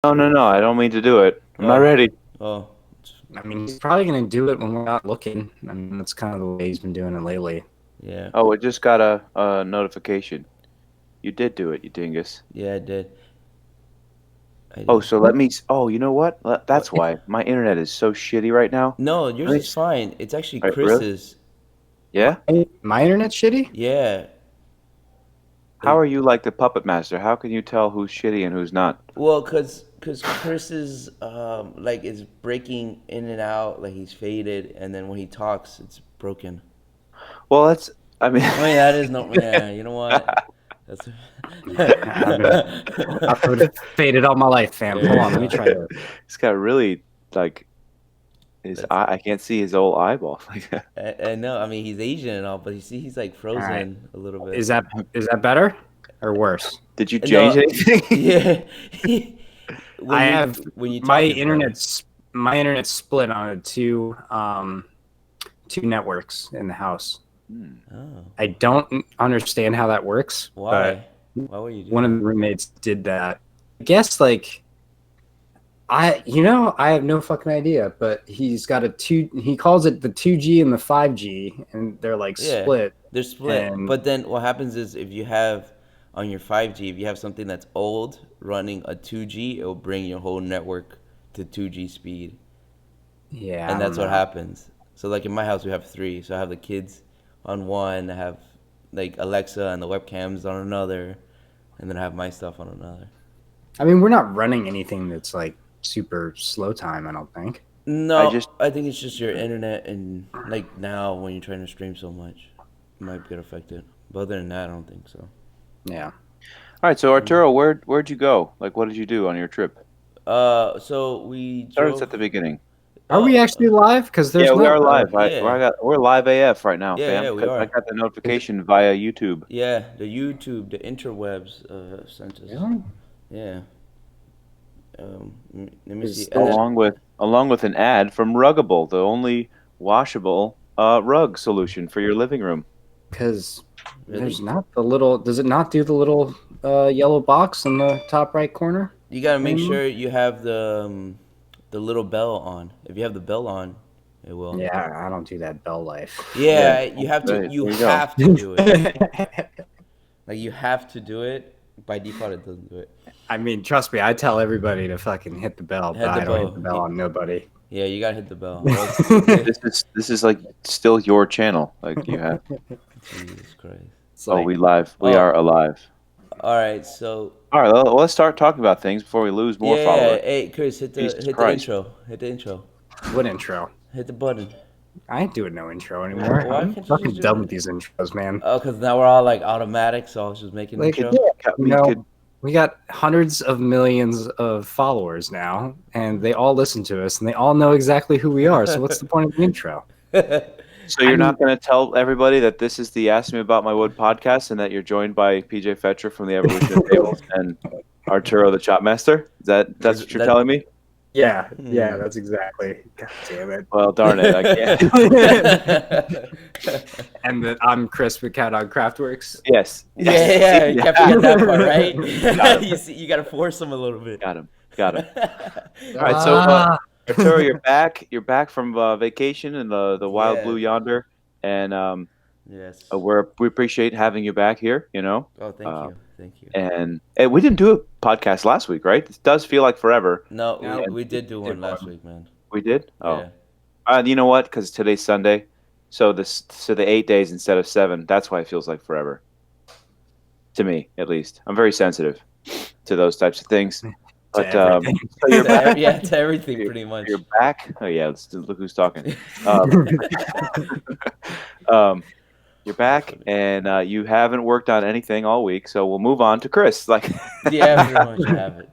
No, no, no. I don't mean to do it. I'm not Oh, ready. oh, I mean, he's probably gonna do it when we're not looking. I mean, that's kind of the way he's been doing it lately. yeah, Oh, it just got a notification. You did do it, you dingus. yeah, I did. I Oh, did. so let me. Oh, you know what? That's What? why my internet is so shitty right now. No, yours Let me. is fine. It's actually Right, really? Chris's. My Yeah. my internet's shitty. Yeah. How It, are you like the puppet master? How can you tell who's shitty and who's not? well, cause Chris's like is breaking in and out, like he's faded, and then when he talks, it's broken. Well, that's. I mean, I mean, that is no. Yeah, you know what? That's. I've been I've been faded all my life, fam. There Hold you on, let me go. try this. he's got really like his That's. eye. I can't see his old eyeball. I know. I mean, he's Asian and all, but you see, he's like All right, frozen a little bit. is that is that better or worse? Did you change No, anything? yeah. I have When you my talk, it's better. internet's split on two networks in the house. Hmm. Oh, I don't understand how that works, but why? Why would you do one of the that? roommates did that. I guess I have no fucking idea, but he's got he calls it the 2G and the 5G, and they're like Yeah, split. they're split. And But then what happens is if you have on your 5G, if you have something that's old running a 2G, it will bring your whole network to 2G speed. yeah, I And don't that's what know. happens. So like in my house we have three. So I have the kids on one, I have like Alexa and the webcams on another, and then I have my stuff on another. I mean, we're not running anything that's like super slow time, I don't think. I No, just. I think it's just your internet and like now when you're trying to stream so much, it might get affected. But other than that, I don't think so. Yeah. All right. So Mm. Arturo, where'd you go? Like, what did you do on your trip? So we Start us drove. at the beginning. Are we actually Uh, live? Because Yeah, there's we no. are live. yeah, We're live AF right now, yeah, fam. yeah, we Because I are. got the Is notification via YouTube. Yeah, the YouTube, the interwebs sent us. really? Yeah. Let me see. Is And then Along with an ad from Ruggable, the only washable rug solution for your living room. because there's really, not the little. Does it not do the little yellow box in the top right corner you gotta make anymore? sure you have the little bell on. If you have the bell on, it will. Yeah, I don't do that bell life. Yeah, Yeah, you have to. right, You there you go. have to do it. Like you have to do it. By default, it doesn't do it. I mean, trust me, I tell everybody to fucking hit the bell, but Hit the I don't hit the bell. bell on nobody. Yeah, you gotta hit the bell, or else. Yeah. This is like still your channel. Like you have. Jesus Christ. It's Oh, like, we live. We are Oh, alive. all right. So All right, well, let's start talking about things before we lose more yeah, yeah. followers. Hey, Chris, Jesus hit the Christ. intro. Hit the intro. what intro? Hit the button. I ain't doing no intro anymore. Why I'm can't you just fucking do done with it? these intros, man. Oh, because now we're all like automatic, so I was just making Like, intro. you We could. know, we got hundreds of millions of followers now, and they all listen to us, and they all know exactly who we are. So what's the point of the intro? So I you're mean, not going to tell everybody that this is the Ask Me About My Wood podcast and that you're joined by PJ Fetcher from the Evolution of Tables and Arturo the Chopmaster? That's Is what you're telling that? me? yeah, Hmm. that's exactly. God damn it. Well, darn it, I can't. And that I'm Chris with Cat on Craftworks. Yes, Yeah, yes, yeah, you can't yeah. forget that part, right? Got him, You see, you gotta force him a little bit. got him, got him. All right, so Ah, Arturo, you're back. You're back from vacation in the wild Yeah. blue yonder, and Yes. we appreciate having you back here. You know, Oh, thank uh, you, thank you. and we didn't do a podcast last week, right? It does feel like forever. No, no, And we did do did one last one. week, man. we did. Oh, Yeah. you know what? Because today's Sunday, so the 8 days instead of seven. That's why it feels like forever to me, at least. I'm very sensitive to those types of things. To But everything. so you're back. Yeah, to everything You're, pretty much. you're back. Oh yeah, look who's talking. Um, um, you're That's back, funny. and you haven't worked on anything all week. So we'll move on to Chris. Like, Yeah, pretty much I have it.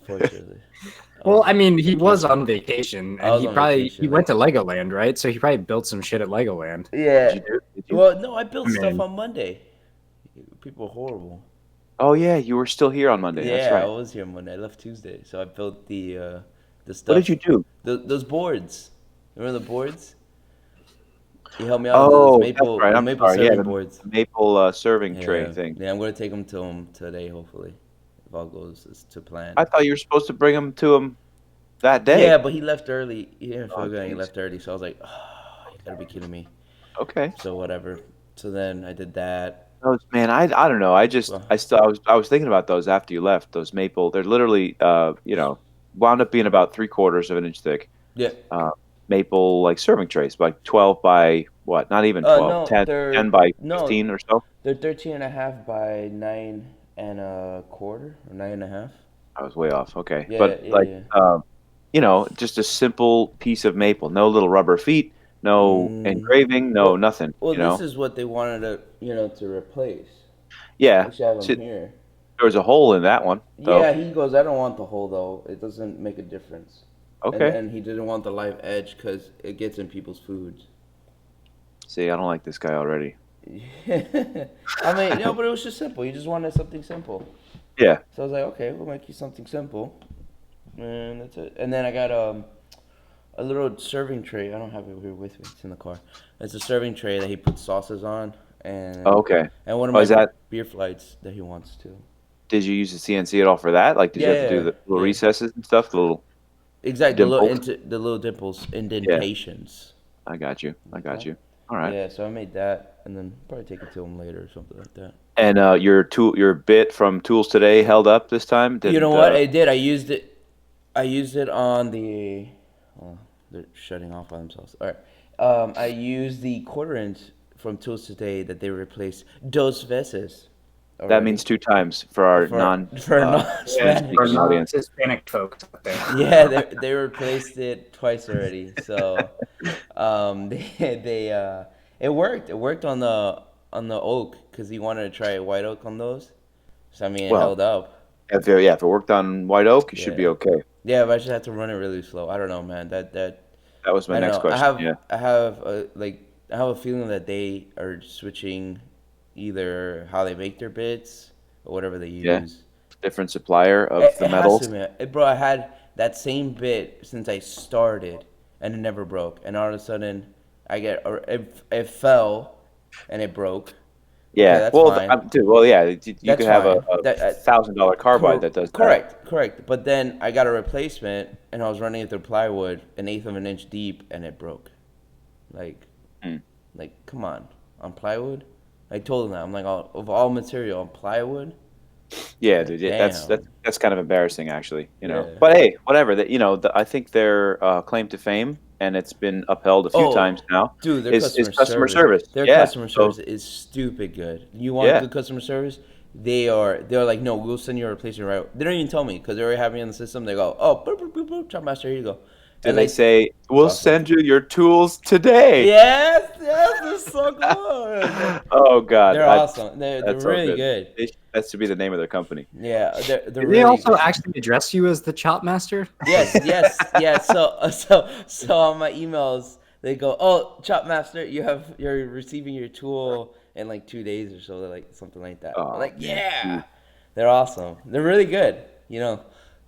Fortunately, I Well, was I mean, he was vacation. on vacation, I and was on he vacation. went to Legoland, right? So he probably built some shit at Legoland. did Yeah. you do? Did you? Well, no, I I built stuff mean, on Monday. People are horrible. Oh yeah, you were still here on Monday. That's Yeah, I right. was here Monday. I left Tuesday, so I built the What did you stuff. do? Those boards. Remember the boards? You helped me out with those Oh, that's right. the I'm maple sorry. Yeah, serving the boards. maple serving tray Yeah, thing. yeah. I'm gonna take them to him today, hopefully. if all goes as to plan. I thought you were supposed to bring them to him that day. Yeah, but he left early. He didn't feel Oh, good. And he jeez. left early, so I was like, oh, you gotta be kidding me. Okay. So whatever. So then I did that. Those, man, I don't know. Well, I was thinking about those after you left. Those maple, they're literally wound up being about 3/4 of an inch thick. yeah. Maple like serving trays, like 12 by what? Not even 12, No, 10, they're 10 by no, 15 or so. they're 13 and a half by 9 1/4 or 9 1/2. I was way off. Okay, Yeah, but yeah, like yeah. just a simple piece of maple, no little rubber feet, no Mm, engraving, no well, nothing. well, this is what they wanted to replace. Yeah. Actually, I have them See, here. there was a hole in that one Yeah, though. he goes, I don't want the hole though. It doesn't make a difference. And Okay. then he didn't want the live edge because it gets in people's foods. See, I don't like this guy already. I mean, but it was just simple. You just wanted something simple. Yeah. So I was like, okay, we'll make you something simple. And that's it. And then I got a little serving tray. I don't have it here with me. It's in the car. It's a serving tray that he puts sauces on. Oh, okay. And one of Oh, my is that? beer flights that he wants to. Did you use the CNC at all for that? Like, did you have to do Yeah, the little yeah. recesses and stuff, the little Exactly, dimples? the little dimples, Yeah. indentations. I got you. I got Okay. you. All right. Yeah, so I made that, and then probably take it to him later or something like that. And your bit from Tools Today held up this time? You know Didn't what? I did. I used it. I used it on the. Oh, they're shutting off by themselves. All right. I used the 1/4 inch from Tools Today that they replaced dos veces. that Already. means 2 times for our For non-Spanish. speaking audience. Hispanic folks out there. Yeah, they replaced it twice already. So, it worked. It worked on the oak because he wanted to try white oak on those. So I mean, it Well, held up. if it worked on white oak, it should be Yeah. okay. Yeah, but I just had to run it really slow. I don't know, man. That That was my I don't next know. question. Yeah. I have a feeling that they are switching either how they make their bits or whatever they Yeah. use. Different supplier of It the has metals. to, man. Bro, I had that same bit since I started, and it never broke. And all of a sudden, it fell, and it broke. Yeah. Okay, that's Well, fine. dude. Well, yeah. You That's could have fine. a That $1,000 carbide that does that. correct. But then I got a replacement, and I was running it through plywood, 1/8 of an inch deep, and it broke. Like, Hmm. come on plywood. I told him that. I'm like, of all material, on plywood. Yeah, dude. Yeah, Damn. that's kind of embarrassing, actually. Yeah. But hey, whatever. That I think their claim to fame, and it's been upheld a few Oh, times now. Dude, their Is customer service. Their Yeah. customer service is stupid good. You want Yeah. good customer service? They're like, no, we'll send you a replacement right. They don't even tell me because they already have me on the system. They go, oh, boop, boop, boop, boop, Chop Master, here you go. Did And they say we'll awesome. send you your tools today? Yes, they're so good. Oh God, They're awesome. They're that's so really good. That should be the name of their company. Yeah, they're Did really they also good. actually address you as the chop master? Yes. So on my emails, they go, "Oh, Chop Master, you're receiving your tool in like 2 days or so." They're like something like that. Oh, I'm like, man. yeah, they're awesome. They're really good.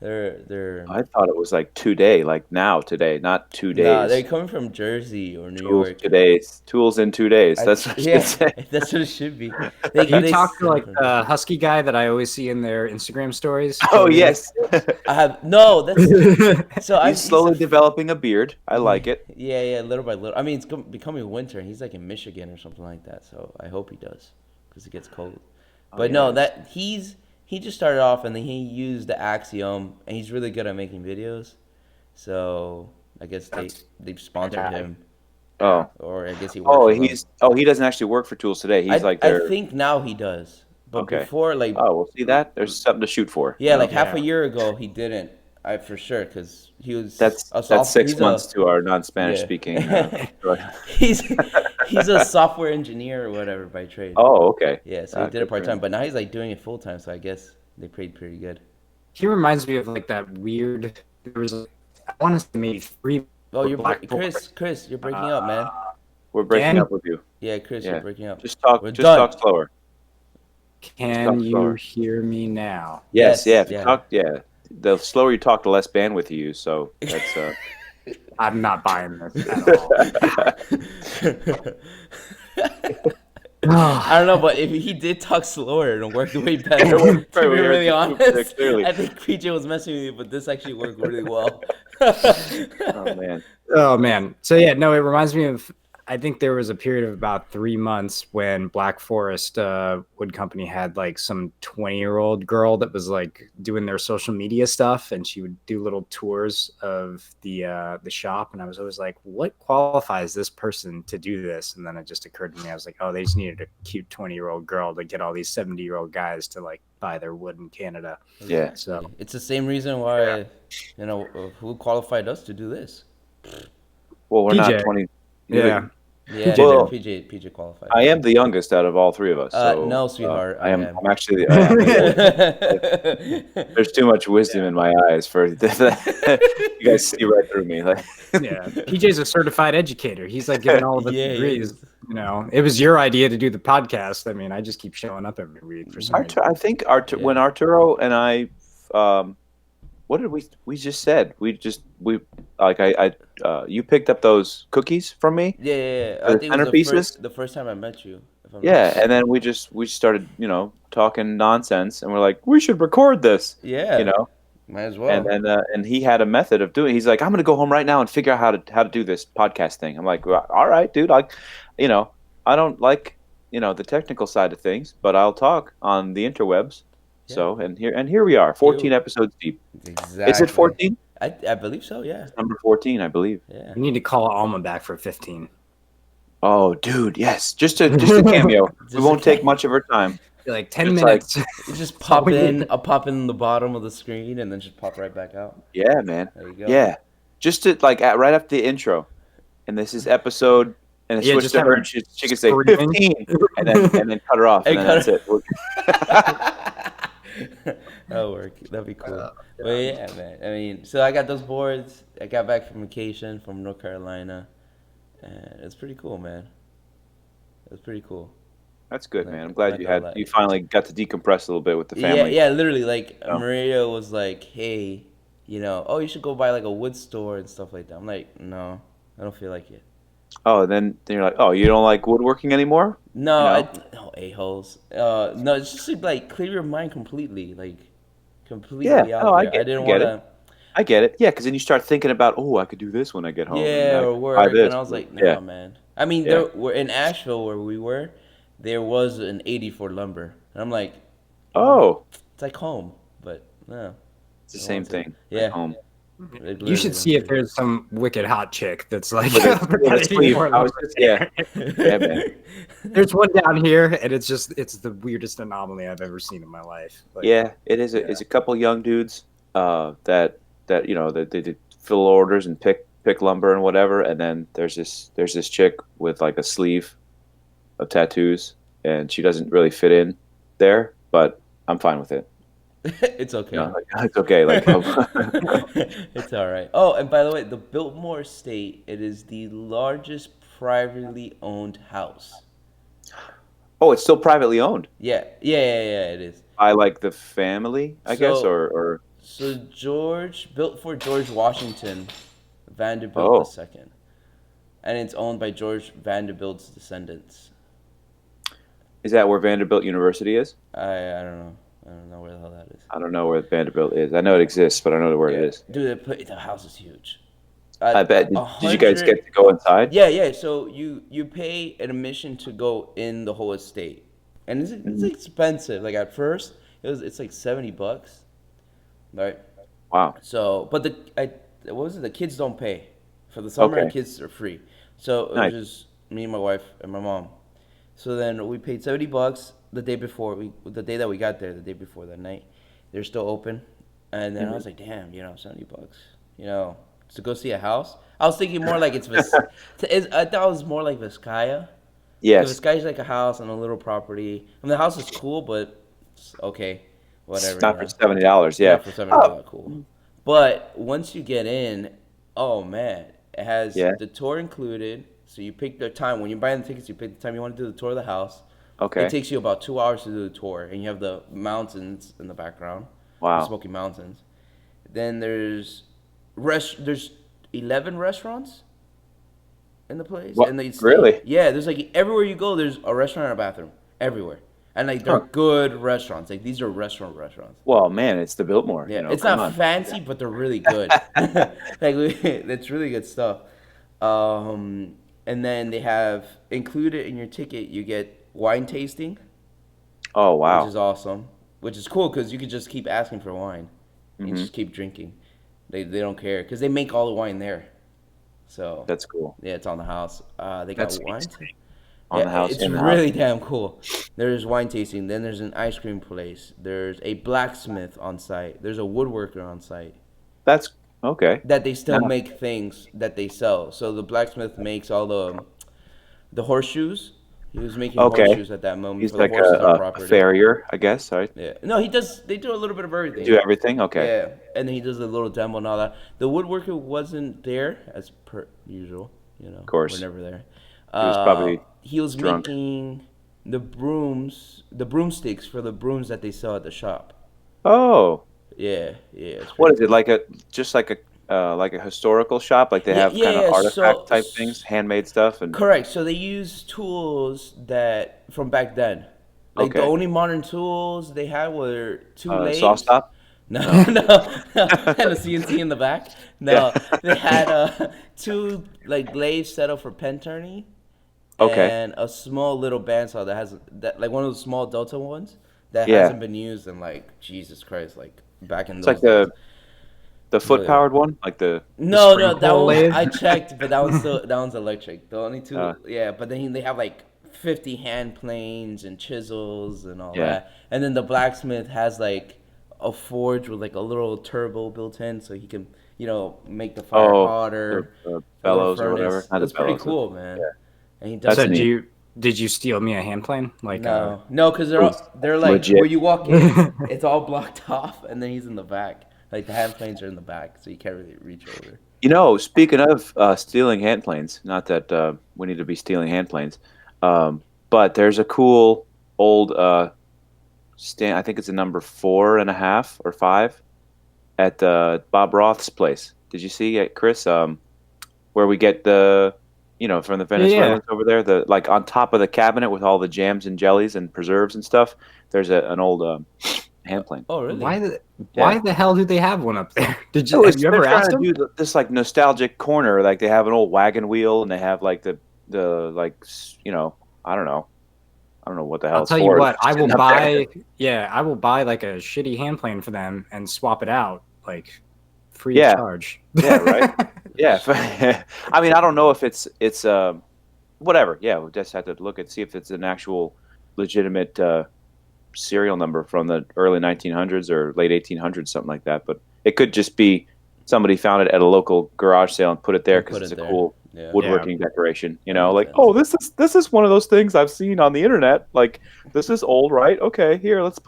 They're I thought it was like today, like now, today, not 2 days. nah, they're coming from Jersey or New Tools York. today. Tools in 2 days. That's what Yeah, it say. that's what it should be. Do you They talk to like send the husky guy that I always see in their Instagram stories? Oh yes. I have no. That's so He's slowly developing a beard. I like it. Yeah, little by little. I mean, it's becoming winter, and he's like in Michigan or something like that. So I hope he does, because it gets cold. But yeah. no, he just started off, and then he used the Axiom, and he's really good at making videos. So I guess they've sponsored him, Oh. or I guess he works. He doesn't actually work for Tools Today. He's like I their think now he does, but Okay. before like Oh, well, see that? There's something to shoot for. yeah, like half Yeah. a year ago he didn't. I for sure because he was That's a soft- 6 he's months a- to our non-Spanish yeah. speaking. he's a software engineer or whatever by trade. Oh, okay. Yeah, so he did good it for part time, him. but now he's like doing it full time. So I guess they paid pretty good. He reminds me of like that weird. There was, I want to say maybe 3. Oh, Black Chris, you're breaking up, man. We're breaking Dan? up with you. Yeah, Chris, Yeah. you're breaking up. Just talk. We're Just done. talk slower. Can Talk you slower. hear me now? Yes. Yes, If you yeah. talk. Yeah. The slower you talk, the less bandwidth you use. So that's. I'm not buying this at all. I don't know, but if he did talk slower, it worked way better. It worked To be very- really honest, clearly. I think PJ was messing with you, but this actually worked really well. Oh man. Oh man. So yeah, no, it reminds me of. I think there was a period of about 3 months when Black Forest Wood Company had like some 20-year-old girl that was like doing their social media stuff, and she would do little tours of the shop, and I was always like, what qualifies this person to do this? And then it just occurred to me, I was like, oh, they just needed a cute 20-year-old girl to get all these 70-year-old guys to like buy their wood in Canada. Yeah. So It's the same reason why, who qualified us to do this. Well, we're not PJ. 20. yeah. Yeah, Well, PJ qualified. I am the youngest out of all three of us. So No, sweetheart, I am. I'm actually. I am the oldest. There's too much wisdom in my eyes for you guys see right through me. Like, Yeah, PJ's a certified educator. He's like giving all of the Yeah, he degrees. is. You know, it was your idea to do the podcast. I mean, I just keep showing up every week for some reason. I think when Arturo and I, what did we just said? You picked up those cookies from me. Yeah. The I think it was centerpieces? the first time I met you. If I'm not Yeah, mistaken. and then we started talking nonsense, and we're like, we should record this. Yeah, might as well. And then and he had a method of doing. He's like, I'm gonna go home right now and figure out how to do this podcast thing. I'm like, well, all right, dude. I don't like the technical side of things, but I'll talk on the interwebs. Yeah. So and here we are, 14 episodes deep. Exactly. Is it 14? I believe so. Yeah. Number 14, I believe. Yeah. We need to call Alma back for 15. Oh, dude, yes, just a cameo. Just We won't a take cameo. much of her time. Like 10 It's minutes. You just That's all pop we in. need. I'll pop in the bottom of the screen and then just pop right back out. Yeah, man. There you go. Yeah, just to right after the intro, and this is episode, and it Yeah, switched just to have her, her and she could say screaming. 15, and then cut her off, and then cut that's it. That'll work. That'd be cool. But yeah, man. I mean, so I got those boards. I got back from vacation from North Carolina, and it's pretty cool, man. It's pretty cool. That's good, man. I'm glad Like you finally got to decompress a little bit with the family. Yeah. Literally, like Oh. Maria was like, "Hey, oh, you should go by like a wood store and stuff like that." I'm like, "No, I don't feel like it." Oh, then you're like, oh, you don't like woodworking anymore? No, No? no a-holes. No, it's just like clear your mind completely, like completely Yeah, out no, I there. get- I didn't I get want to. I get it. Yeah, because then you start thinking about, oh, I could do this when I get home. and Yeah, I or could work, buy and this. I was like, nah, Yeah. man. I mean, Yeah. we're in Asheville where we were. There was an 80 for lumber, and I'm like, Oh, it's like home, but no. it's the I same want to- thing. Yeah. Home. You should see if there's some wicked hot chick that's like, With a sleeve. I was just, yeah. Yeah, man. There's one down here, and it's the weirdest anomaly I've ever seen in my life. Like, Yeah, it is. It's a couple young dudes that they fill orders and pick lumber and whatever, and then there's this chick with like a sleeve of tattoos, and she doesn't really fit in there, but I'm fine with it. It's okay. It's okay. Like, It's all right. Oh, and by the way, the Biltmore Estate, it is the largest privately owned house. oh, it's still privately owned Yeah, it is. by like the family, I guess, So- or So built for George Washington Vanderbilt Oh. II, and it's owned by George Vanderbilt's descendants. is that where Vanderbilt University is? I don't know. I don't know where the hell that is. I don't know where Vanderbilt is. I know it exists, but I don't know where it is. Dude, the house is huge. I bet. Did you guys get to go inside? Yeah. So you pay an admission to go in the whole estate, and it's expensive. Like at first, it's like $70, right? Wow. So, but what was it? The kids don't pay for the summer. Okay. The kids are free. So it Nice. was just me and my wife and my mom. So then we paid $70 the day before. The day that we got there, the day before that night, they're still open. And then I was like, damn, $70, to go see a house. I was thinking more like I thought it was more like Vizcaya. Yes. Vizcaya's like a house on a little property. I mean, the house is cool, but it's okay, whatever. Not for $70. Yeah. For $70, cool. But once you get in, oh man, it has the tour included. So you pick the time when you're buying the tickets. You pick the time you want to do the tour of the house. Okay. It takes you about 2 hours to do the tour, and you have the mountains in the background. Wow. The Smoky Mountains. Then there's 11 restaurants in the place, What? and they stay. Really? Yeah, there's like everywhere you go, there's a restaurant and a bathroom everywhere, and like they're Huh. good restaurants. Like these are restaurants. Well, man, it's the Biltmore. Yeah, it's Come not on. fancy, but they're really good. It's really good stuff. And then they have included in your ticket, you get wine tasting, Oh, which wow. is awesome, which is cool because you could just keep asking for wine and Hmm. just keep drinking. They don't care because they make all the wine there. So That's cool. yeah, it's on the house. They That got speaks wine. to me. On Yeah, the house, it's in the house. really damn cool. There's wine tasting. Then there's an ice cream place. There's a blacksmith on site. There's a woodworker on site That's okay. that they still Yeah. make things that they sell. So the blacksmith makes all the horseshoes. He was making Okay. horseshoes at that moment He's for the like horses on a property. farrier, I guess, right? Yeah. No, he does. They do a little bit of They everything. do everything? Okay. Yeah, and then he does a little demo and all that. The woodworker wasn't there as per usual. Of We're course. never there. He was probably He was drunk. making the broomsticks for the brooms that they sell at the shop. Oh, Yeah, yeah, it's what pretty is it? cool. Just like a historical shop? Like they Yeah, have yeah, kind of yeah. artifact type things, handmade stuff, and Correct. So they use tools that from back then. Like the okay. only modern tools they had were two Saw lathes. stop? No, No. no, and a CNC in the back. Yeah. No, they had two like lathes set up for pen turning, Okay. and a small little bandsaw that has that like one of those small Delta ones that Yeah. hasn't been used in like Jesus Christ, like back in It's like those days. the It's really foot old. powered one, like the No, no, spring that pull one lathe. I checked, but that one's electric. The only uh two, yeah. But then they have like 50 hand planes and chisels and all yeah. that. And then the blacksmith has like a forge with like a little turbo built in, so he can make the fire Oh, hotter. the A little bellows or whatever. furnace. Not the It's pretty bellows. cool, man. Yeah. And he does That's So it. neat. did you steal me a hand plane? Like No, because Oh, they're like legit. where you walk in, it's all blocked off, and then he's in the back. Like the hand planes are in the back, so you can't really reach over. Speaking of stealing hand planes, not that we need to be stealing hand planes, but there's a cool old stand. I think it's a number 4.5 or 5 at Bob Roth's place. Did you see it, Chris? Where we get from the yeah, yeah. Venezuelans over there, the like on top of the cabinet with all the jams and jellies and preserves and stuff. There's an old hand plane. Oh, really? Why the hell do they have one up there? No, Have you they're ever trying asked to them? do this like nostalgic corner. Like they have an old wagon wheel and they have like the like I don't know. I don't know what the hell I'll it's tell you for. what, It's I will sitting up there. I will buy like a shitty hand plane for them and swap it out like free of Yeah, charge. yeah, right. Yeah, I mean, I don't know if it's whatever. Yeah, we'll just have to see if it's an actual legitimate serial number from the early 1900s or late 1800s, something like that. But it could just be somebody found it at a local garage sale and put it there And because put it's it a there. cool Yeah. woodworking decoration. That makes Like, sense. oh, this is one of those things I've seen on the internet. Like, this is old, right? Okay, here, let's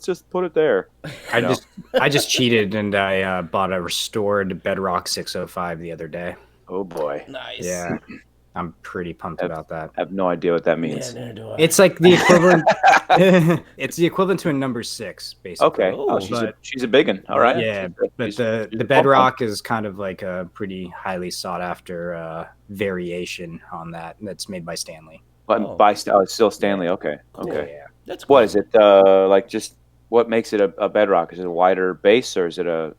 just put it there. I just cheated and I bought a restored Bedrock 605 the other day. Oh boy, Nice. Yeah, I'm pretty pumped about that. I have no idea what that Yeah, means. neither do I. It's like the equivalent. It's the equivalent to a number 6, basically. Okay. Oh, Oh, she's a big one. All right. Yeah, but She's the a Bedrock is kind of like a pretty highly sought after variation on that that's made by Stanley. But Oh. it's still Stanley. Okay. Cool. Okay. Yeah. That's cool. What is it? Like just what makes it a bedrock? Is it a wider base or is it a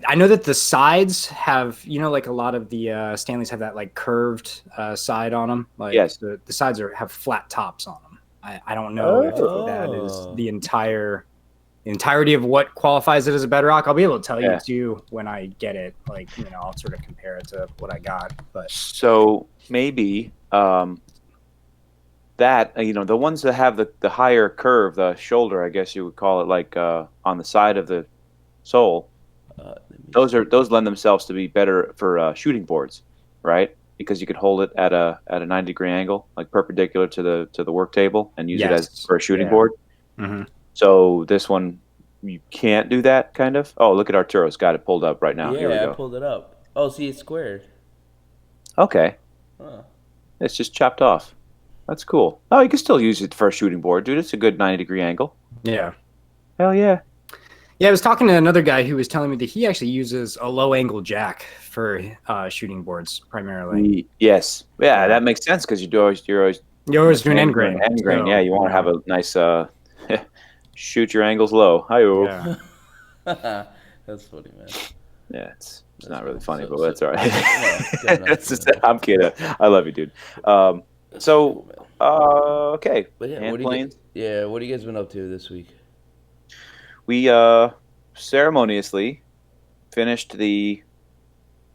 I know that the sides have, like a lot of the Stanleys have that like curved side on them. Like Yes. the sides have flat tops on them. I don't know if that is Oh. the entirety of what qualifies it as a bedrock. I'll be able to tell you Yeah. too when I get it. Like, I'll sort of compare it to what I got. But so maybe that the ones that have the higher curve, the shoulder, I guess you would call it, like on the side of the sole. Those lend themselves to be better for shooting boards, right? Because you could hold it at a 90-degree angle, like perpendicular to the work table, and use it as Yes. for a shooting Yeah. board. Mhm. So this one, you can't do that, kind of. Oh, look at Arturo's got it pulled up right now. Here we Yeah, I go. pulled it up. Oh, see, it's squared. Okay, Huh. it's just chopped off. That's cool. Oh, you can still use it for a shooting board, dude. It's a good 90-degree angle. yeah. Hell yeah. Yeah, I was talking to another guy who was telling me that he actually uses a low angle jack for shooting boards primarily. Yes, yeah, that makes sense because you're always You're always doing end grain. End grain, So, yeah. You want to have a nice shoot your angles low. Hi-yo. Yeah. That's funny, man. Yeah, it's That's not really cool. funny, So- but so- that's all right. No, good enough, It's good just- enough. I'm kidding. I love you, dude. So, Cool, man. okay. But yeah, Hand what do you planes. what have you guys been up to this week? We ceremoniously finished the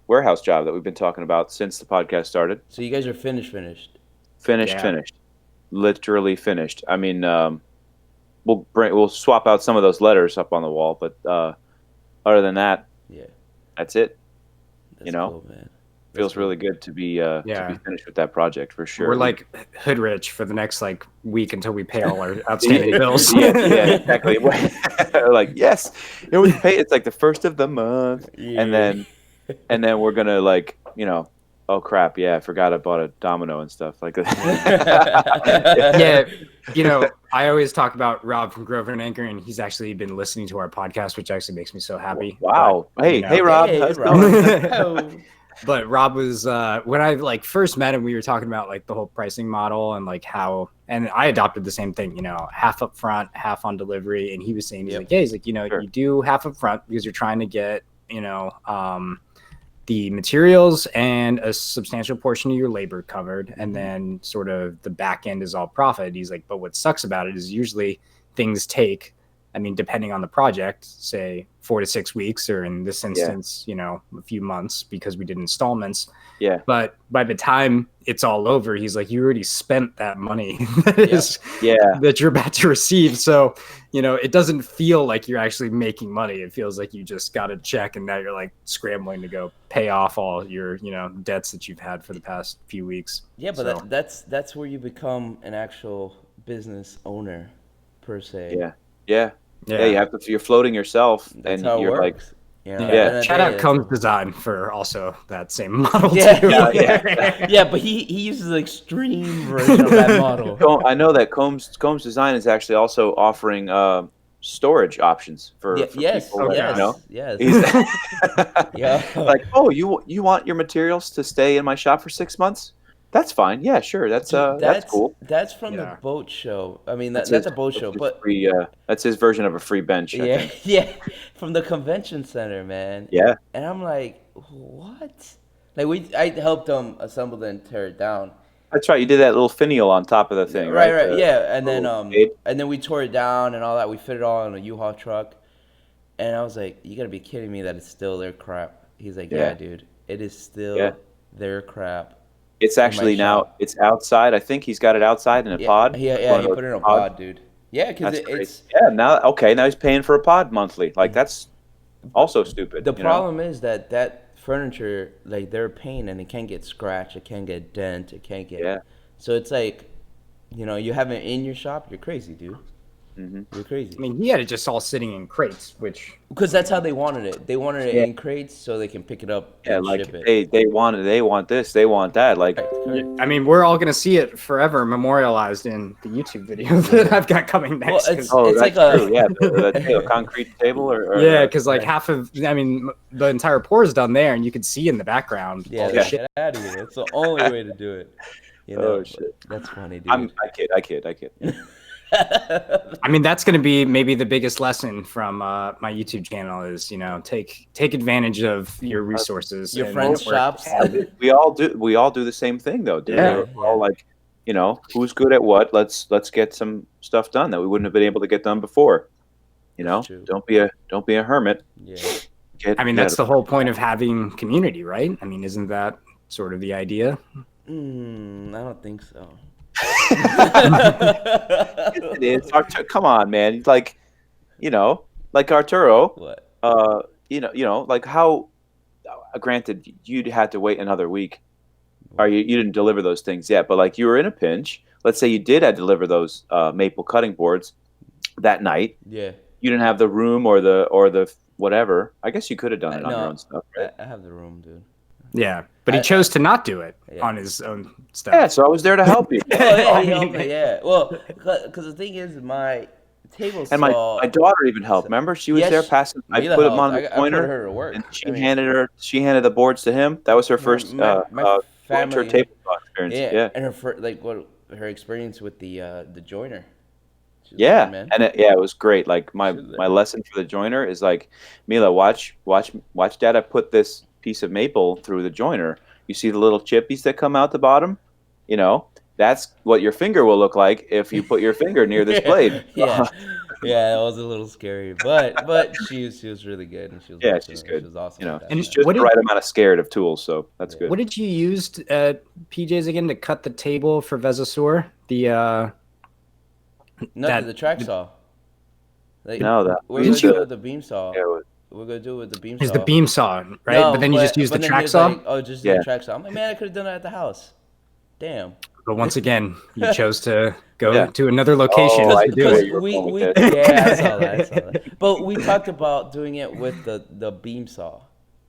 warehouse job that we've been talking about since the podcast started. So you guys are finished. Finished, Yeah. finished, literally finished. I mean, we'll swap out some of those letters up on the wall, but other than that, Yeah. that's it. That's know, cool, man. That's Feels cool. really good to be Yeah. finished with that project for sure. We're like hood rich for the next like week until we pay all our outstanding bills. yeah, exactly. Like yes, we pay. It's like the first of the month, Yeah. and then we're gonna like oh crap, yeah, I forgot I bought a domino and stuff like that. Yeah, I always talk about Rob from Grover and Anchor, and he's actually been listening to our podcast, which actually makes me so happy. Wow. But, Hey, Rob. Hey, How's it Rob. going? Oh. But Rob was when I like first met him, we were talking about like the whole pricing model and like how, and I adopted the same thing, half up front, half on delivery. And he was saying, he's Yep. like, yeah, he's like, Sure. you do half up front because you're trying to get, the materials and a substantial portion of your labor covered, and then sort of the back end is all profit. He's like, but what sucks about it is usually things take, I mean, depending on the project, say 4 to 6 weeks, or in this instance, a few months because we did installments. Yeah. But by the time it's all over, he's like, you already spent that money that you're about to receive. So, it doesn't feel like you're actually making money. It feels like you just got a check and now you're like scrambling to go pay off all your, debts that you've had for the past few weeks. Yeah, but So- that's where you become an actual business owner, per se. Yeah. You have to. You're floating yourself, That's and how it you're works. like, You know, Yeah. at the end Shout of out the day, Combs Design for also that same model Yeah. too. Yeah, but he uses the extreme version of that model. I know that Combs Design is actually also offering storage options for Yes, people. yes. He's Yeah. like, oh, you want your materials to stay in my shop for 6 months? That's fine. Yeah, sure. That's cool. That's from Yeah. the boat show. I mean, that's his- a boat show, his but free, that's his version of a free bench. I yeah, think. yeah, from the convention center, man. Yeah. And I'm like, what? Like I helped them assemble and tear it down. That's right. You did that little finial on top of the thing, right? Right, yeah. And then shade. and then we tore it down and all that. We fit it all in a U-Haul truck. And I was like, you gotta be kidding me that it's still their crap. He's like, yeah, dude, it is still their crap. It's actually now shop. it's outside. I think he's got it outside in a pod. Yeah, he put it in a pod, dude. Yeah, because That's great. it's now he's paying for a pod monthly. Like that's also stupid. the problem is that furniture, like they're paying and it can't get scratched, it can't get dent, it can't get so it's like, you have it in your shop, you're crazy, dude. You're crazy. I mean, he had it just all sitting in crates, which Because that's how they wanted it. They wanted it in crates so they can pick it up and like ship it. they want this, they want that. Like Correct. I mean, we're all gonna see it forever memorialized in the YouTube video that I've got coming Well, next. it's 'cause- like that's a true. The concrete table or yeah, because like half of, I mean, the entire pour is done there, and you can see in the background. yeah, all the shit. get out of here. It's the only way to do it. Oh, shit. That's funny, dude. I kid. I mean, that's going to be maybe the biggest lesson from my YouTube channel is, take advantage of your resources. Your and friends' work. shops. We all do the same thing though, dude. Yeah. We're all like, who's good at what? Let's get some stuff done that we wouldn't have been able to get done before. That's true. Don't be a hermit. Yeah. I mean, that's the whole point of having community, right? I mean, isn't that sort of the idea? I don't think so. It is. Come on, man. Like Arturo. What? Like how. Granted, you'd had to wait another week, or you didn't deliver those things yet. But like you were in a pinch. Let's say you did deliver those maple cutting boards that night. Yeah. You didn't have the room or the whatever. I guess you could have done it on your own stuff, right? I have the room, dude. Yeah, but he chose to not do it Yeah. on his own stuff. Yeah, so I was there to help you. Oh, yeah, I he helped mean- me, yeah. Well, because the thing is, table And my saw. daughter even helped. Remember, she was there Yes, passing. I Mila put him helped. on the I put pointer, her to work. and I mean, she handed the boards to him. That was her my first my my pointer family, tabletop experience. yeah, Yeah, and like what her experience with the joiner. She was there, yeah, man. and it was great. Like She was my there. lesson for the joiner is like, Mila, watch Dad. I put this piece of maple through the joiner. You see the little chippies that come out the bottom? You know, that's what your finger will look like if you put your finger near this blade. Yeah, yeah, yeah. It was a little scary, but she was really good, and she was Yeah, watching she's it, and she good. was awesome You with know, that, And she's man. just what the did right amount of scared of tools, so that's Yeah. good. what did you use at PJ's again to cut the table for Vesasaur? Not the track saw. Like No, that we're we gonna used didn't do you it to. with the beam saw. Yeah, We're gonna do it with the beam use the saw. beam saw, right? But No, then you just use the but then he track was saw. like, "Oh, just do the yeah. track saw." I'm like, "Man, I could have done it at the house." Damn. But once again, you chose to go Yeah. to another location Oh, Because I to see do where because it. you were we going with we this. yeah, I saw that. I saw that. But we talked about doing it with the beam saw.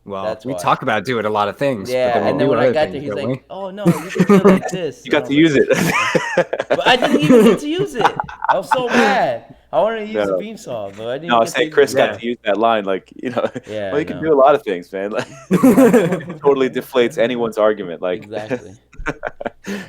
Well, That's we why. talk about doing a lot of things, but then Yeah, we and then do when I other got there, things, he's don't like, we? "Oh no, you can do it like this." You And I got was to like, use it. "But I didn't even get to use it. I was so mad. I wanted to use the No, beam saw, but I didn't no, even I was get to saying use the Chris beam got saw." Yeah. to use that line, like Yeah, well, I you can know. do a lot of things, man. Like, totally deflates anyone's argument. Like, Exactly.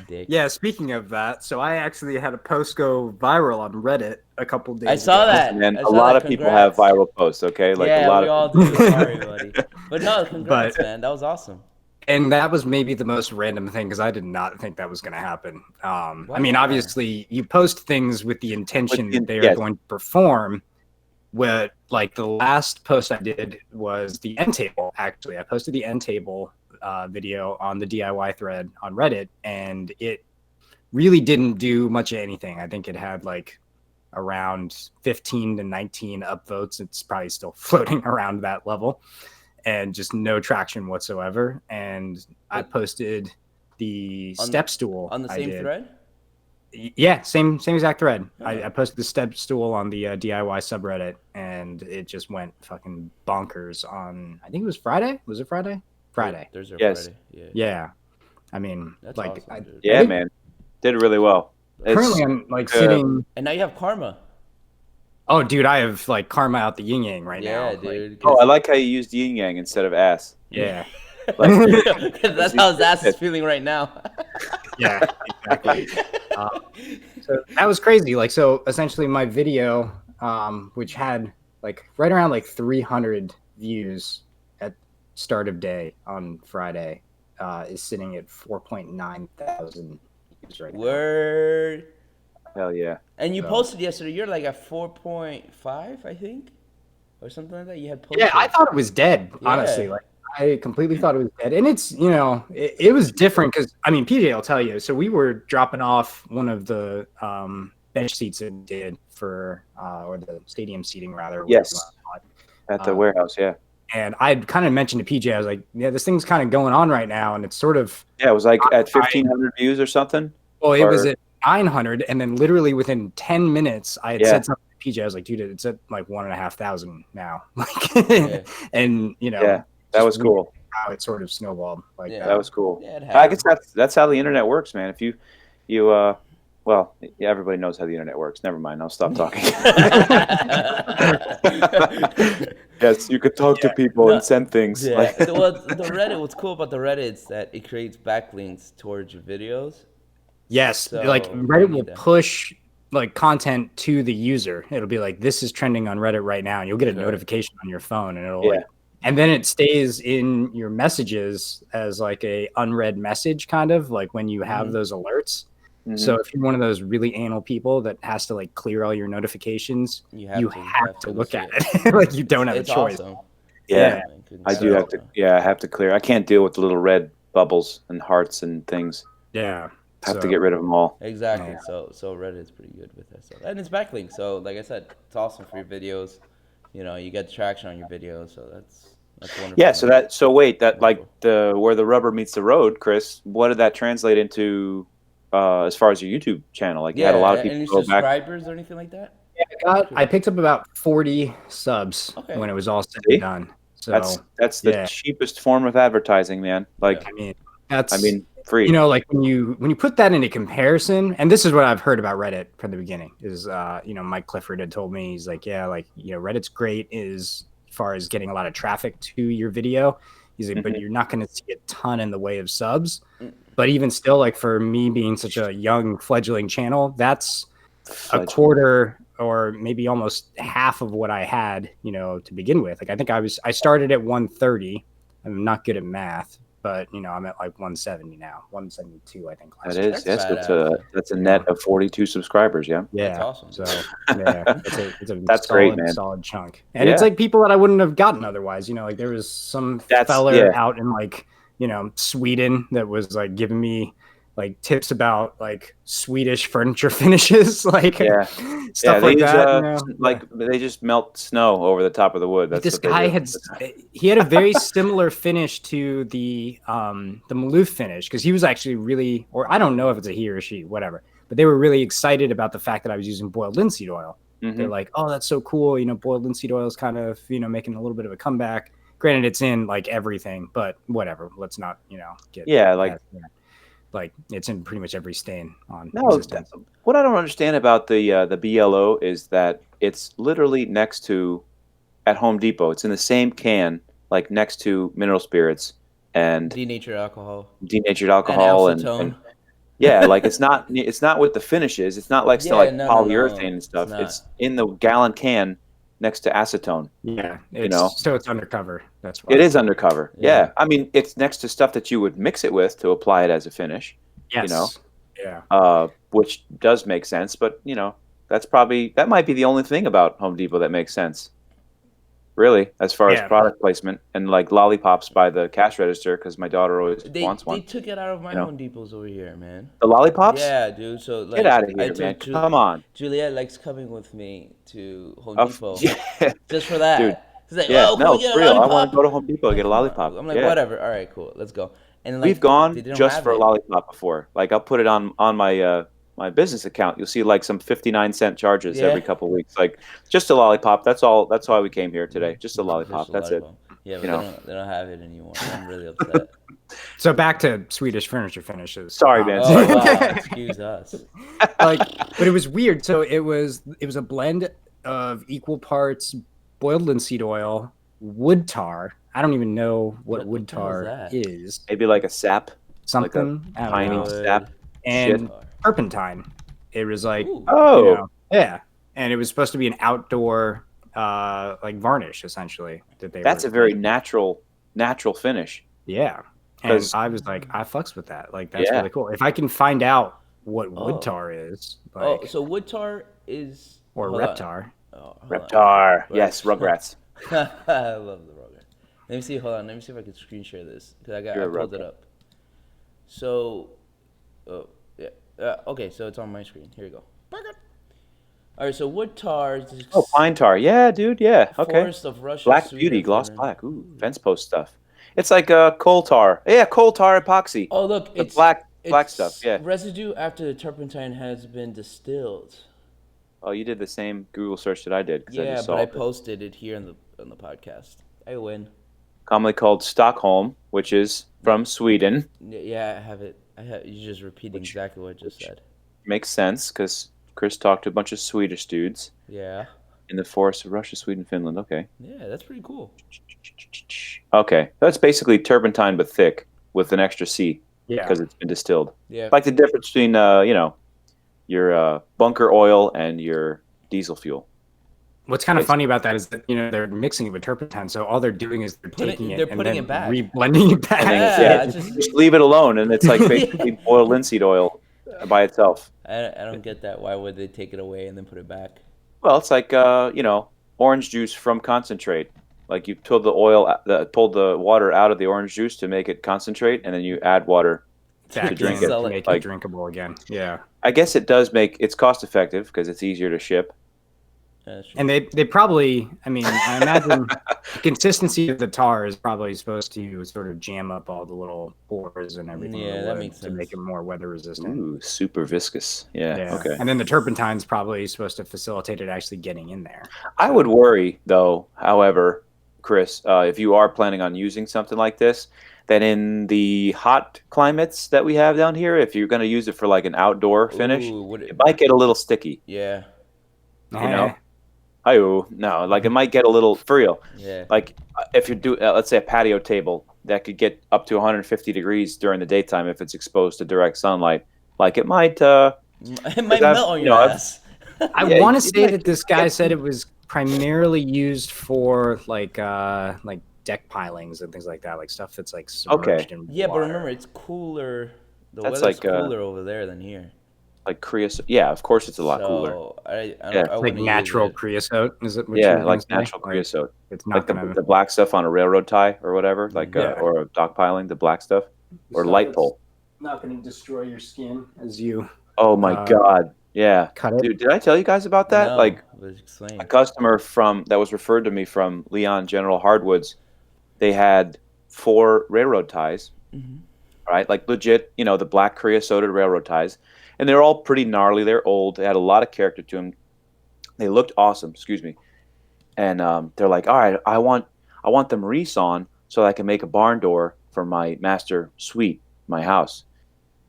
Dick. Yeah, speaking of that, so I actually had a post go viral on Reddit a couple I days saw ago. that. man, I a saw lot that. of people have Congrats. viral posts. Okay, like a Yeah, lot we of all people. do. Sorry, buddy. But no, But congrats, man. That was awesome. and that was maybe the most random thing because I did not think that was going to happen. I mean, Why? obviously, you post things with the intention that they are Yes, going to perform. What like the last post I did was the end table. Actually, I posted the end table video on the DIY thread on Reddit, and it really didn't do much of anything. I think it had like around 15 to 19 upvotes. It's probably still floating around that level and just no traction whatsoever. And I But posted the on step stool on the I same did. thread? Yeah, same exact thread. Huh. I posted the step stool on the DIY subreddit, and it just went fucking bonkers on. I think it was Friday. Was it Friday? Friday. Thursday or yes, Friday. Yeah. Yeah. I mean, That's like, awesome, dude. yeah, think man, did really well. currently It's I'm like uh, sitting. And now you have karma. Oh, dude, I have like karma out the yin yang right Yeah, now. Like, dude. oh, I 'Cause like how you used yin yang instead of ass. yeah, Like, that's how his ass is feeling right now. yeah, exactly. So that was crazy. Like, so essentially, my video, which had like right around like 300 views at start of day on Friday, is sitting at 4.9 thousand views right now. Word. hell yeah. And you So- posted yesterday. You're like at 4.5, I think, or something like that. You had posted. Yeah, I thought it was dead. Honestly, Yeah. like I completely thought it was dead, and it's it was different because I mean PJ will tell you. So we were dropping off one of the bench seats that we did for or the stadium seating rather. whatever Yes. you wanna call it. At the warehouse, yeah. And I'd kind of mentioned to PJ, I was like, yeah, this thing's kind of going on right now, and it's sort of Yeah, it was like at 1,500 views or something. well, it was Or- at 900, and then literally within 10 minutes, I had Yeah. said something to PJ. I was like, dude, it's at like 1,500 now, like, Yeah. and you know, Yeah, that just was cool. how it sort of snowballed like Yeah. That was cool. Yeah, it I guess happened. that's how the internet works, man. If you well, yeah, everybody knows how the internet works. Never mind. I'll stop talking. Yes, you could talk to people No, and send things. Yeah. Like, Well, the Reddit. What's cool about the Reddit is that it creates backlinks towards your videos. yes, So, like you Reddit will need that. push like content to the user. It'll be like this is trending on Reddit right now, and you'll get a Okay. notification on your phone, and it'll Yeah. like, and then it stays in your messages as like a unread message, kind of like when you have Mhm. those alerts. mhm. So if you're one of those really anal people that has to like clear all your notifications, You you have have to to look see at it. Like you don't have It's a choice. awesome. Yeah, man, couldn't I say do it have to. enough. Yeah, I have to clear. I can't deal with the little red bubbles and hearts and things. Yeah. I have to So- get rid of them all. Exactly. Yeah. So Reddit is pretty good with that stuff, and it's backlinks. So like I said, it's awesome for your videos. You know, you get traction on your videos, so that's wonderful. Yeah. So wait, that like Wonderful. where the rubber meets the road, Chris. What did that translate into as far as your YouTube channel? Like you had a lot of people any go back. subscribers or anything like that? I picked up about 40 subs Okay. when it was all said See? and done. So That's the yeah. cheapest form of advertising, man. Like I mean, that's I mean, free. like when you put that into comparison, and this is what I've heard about Reddit from the beginning, is Mike Clifford had told me, he's like, yeah, like, Reddit's great as far as getting a lot of traffic to your video. He's like, but you're not going to see a ton in the way of subs. But even still, like for me being such a young fledgling channel, that's a quarter or maybe almost half of what I had, to begin with. Like I started at 130. I'm not good at math, but I'm at like 170 now, 172, I think. That's a net of 42 subscribers. Yeah. That's awesome. So yeah, it's a that's solid, great, man. Solid chunk. And it's like people that I wouldn't have gotten otherwise, like there was some fella out in like, Sweden that was like giving me like tips about like Swedish furniture finishes, like stuff like that. Like they just melt snow over the top of the wood. That's this guy had a very similar finish to the Maloof finish, because he was actually really, or I don't know if it's a he or she, whatever, but they were really excited about the fact that I was using boiled linseed oil. They're like, oh, that's so cool. Boiled linseed oil is kind of making a little bit of a comeback. Granted, it's in like everything, but whatever. Let's not get like it's in pretty much every stain on existence. What I don't understand about the BLO is that it's literally next to at Home Depot. It's in the same can, like next to mineral spirits and denatured alcohol, and yeah, like it's not with the finishes. It's not like polyurethane and stuff. It's in the gallon can next to acetone. Yeah, so it's undercover. That's why it is undercover. Yeah, I mean it's next to stuff that you would mix it with to apply it as a finish. Yes. Which does make sense, but that might be the only thing about Home Depot that makes sense. Really, as far as product placement and like lollipops by the cash register, because my daughter always wants one. They took it out of my Home Depots over here, man. The lollipops? Yeah, dude. So like, get out of here, man. Come on. Juliet likes coming with me to Home Depot just for that. Dude. She's like, for real. I want to go to Home Depot and get a lollipop. I'm like, whatever. All right, cool. Let's go. And like, we've gone just for a lollipop before. Like I'll put it on my my business account. You'll see like some 59-cent charges every couple of weeks. Like just a lollipop. That's all. That's why we came here today. Just a lollipop. That's it. Yeah, but they don't have it anymore. I'm really upset. So back to Swedish furniture finishes. Sorry, man. Excuse us. But it was weird. So it was a blend of equal parts boiled linseed oil, wood tar. I don't even know what wood tar is. Maybe like a sap. Something. Like a piney sap. And turpentine. It was like, and it was supposed to be an outdoor like varnish, essentially. That's a very natural finish. Yeah. And I was like, I fucks with that. Like, that's really cool. If I can find out what wood tar is. Like, so wood tar is... Or reptar. Reptar. Yes, Rugrats. I love the Rugrats. Let me see. Hold on. Let me see if I can screen share this, because I pulled it up. So, okay. So it's on my screen. Here we go. All right. So wood tar. Pine tar. Yeah, dude. Yeah. Okay. Forest of Russia. Black Beauty, gloss black. Ooh, fence post stuff. It's like coal tar. Yeah, coal tar epoxy. Oh, look, it's black stuff. Yeah. Residue after the turpentine has been distilled. Oh, you did the same Google search that I did. Yeah, but I posted it here on the podcast. I win. Commonly called Stockholm, which is from Sweden. Yeah, I have it. You just repeating exactly what I just said. Makes sense, because Chris talked to a bunch of Swedish dudes. Yeah. In the forests of Russia, Sweden, Finland. Okay. Yeah, that's pretty cool. Okay, that's basically turpentine but thick with an extra C. Yeah. Because it's been distilled. Yeah. Like the difference between your bunker oil and your diesel fuel. What's kind of funny about that is that they're mixing it with turpentine, so all they're doing is they're putting it back, reblending it back. Yeah, just leave it alone, and it's like basically boiled linseed oil by itself. I don't get that. Why would they take it away and then put it back? Well, it's like orange juice from concentrate. Like you pulled the water out of the orange juice to make it concentrate, and then you add water to drink it to make it drinkable again. Yeah, I guess it does it's cost effective because it's easier to ship. And they probably, I imagine the consistency of the tar is probably supposed to sort of jam up all the little pores and everything. Yeah, that makes sense. To make it more weather resistant. Ooh, super viscous. Yeah. Okay. And then the turpentine's probably supposed to facilitate it actually getting in there. I would worry, though, however, Chris, if you are planning on using something like this, then in the hot climates that we have down here, if you're going to use it for like an outdoor finish, Ooh, it might get a little sticky. yeah, You Eh, know, oh no, like it might get a little for real. yeah. Like if you do, let's say a patio table that could get up to 150 degrees during the daytime if it's exposed to direct sunlight. Like it might, It because might melt on your ass. I yeah, want to it say might that this guy get said it was primarily used for like deck pilings and things like that, like stuff that's like okay. submerged in Yeah, but remember, water. it's cooler. The That's weather's cooler over there than here. like creosote. Yeah, of course it's a lot cooler. So I Yeah, don't I Like wouldn't use natural it. creosote, is it what you yeah, were gonna like say? natural Like creosote, it's like not the gonna. the black stuff on a railroad tie or whatever, like Yeah. or a dock piling, the black stuff The or stuff light that's pole. not going to destroy your skin as you Oh my uh, God, yeah, cut it. dude, did I tell you guys about that? No, Like but a explain. customer from that was referred to me from Leon General Hardwoods. They had 4 railroad ties, Hmm. right? Like legit, the black creosoted railroad ties, and they're all pretty gnarly. They're old. They had a lot of character to them. They looked awesome. Excuse me. And they're like, all right, I want them resawn so that I can make a barn door for my master suite, my house.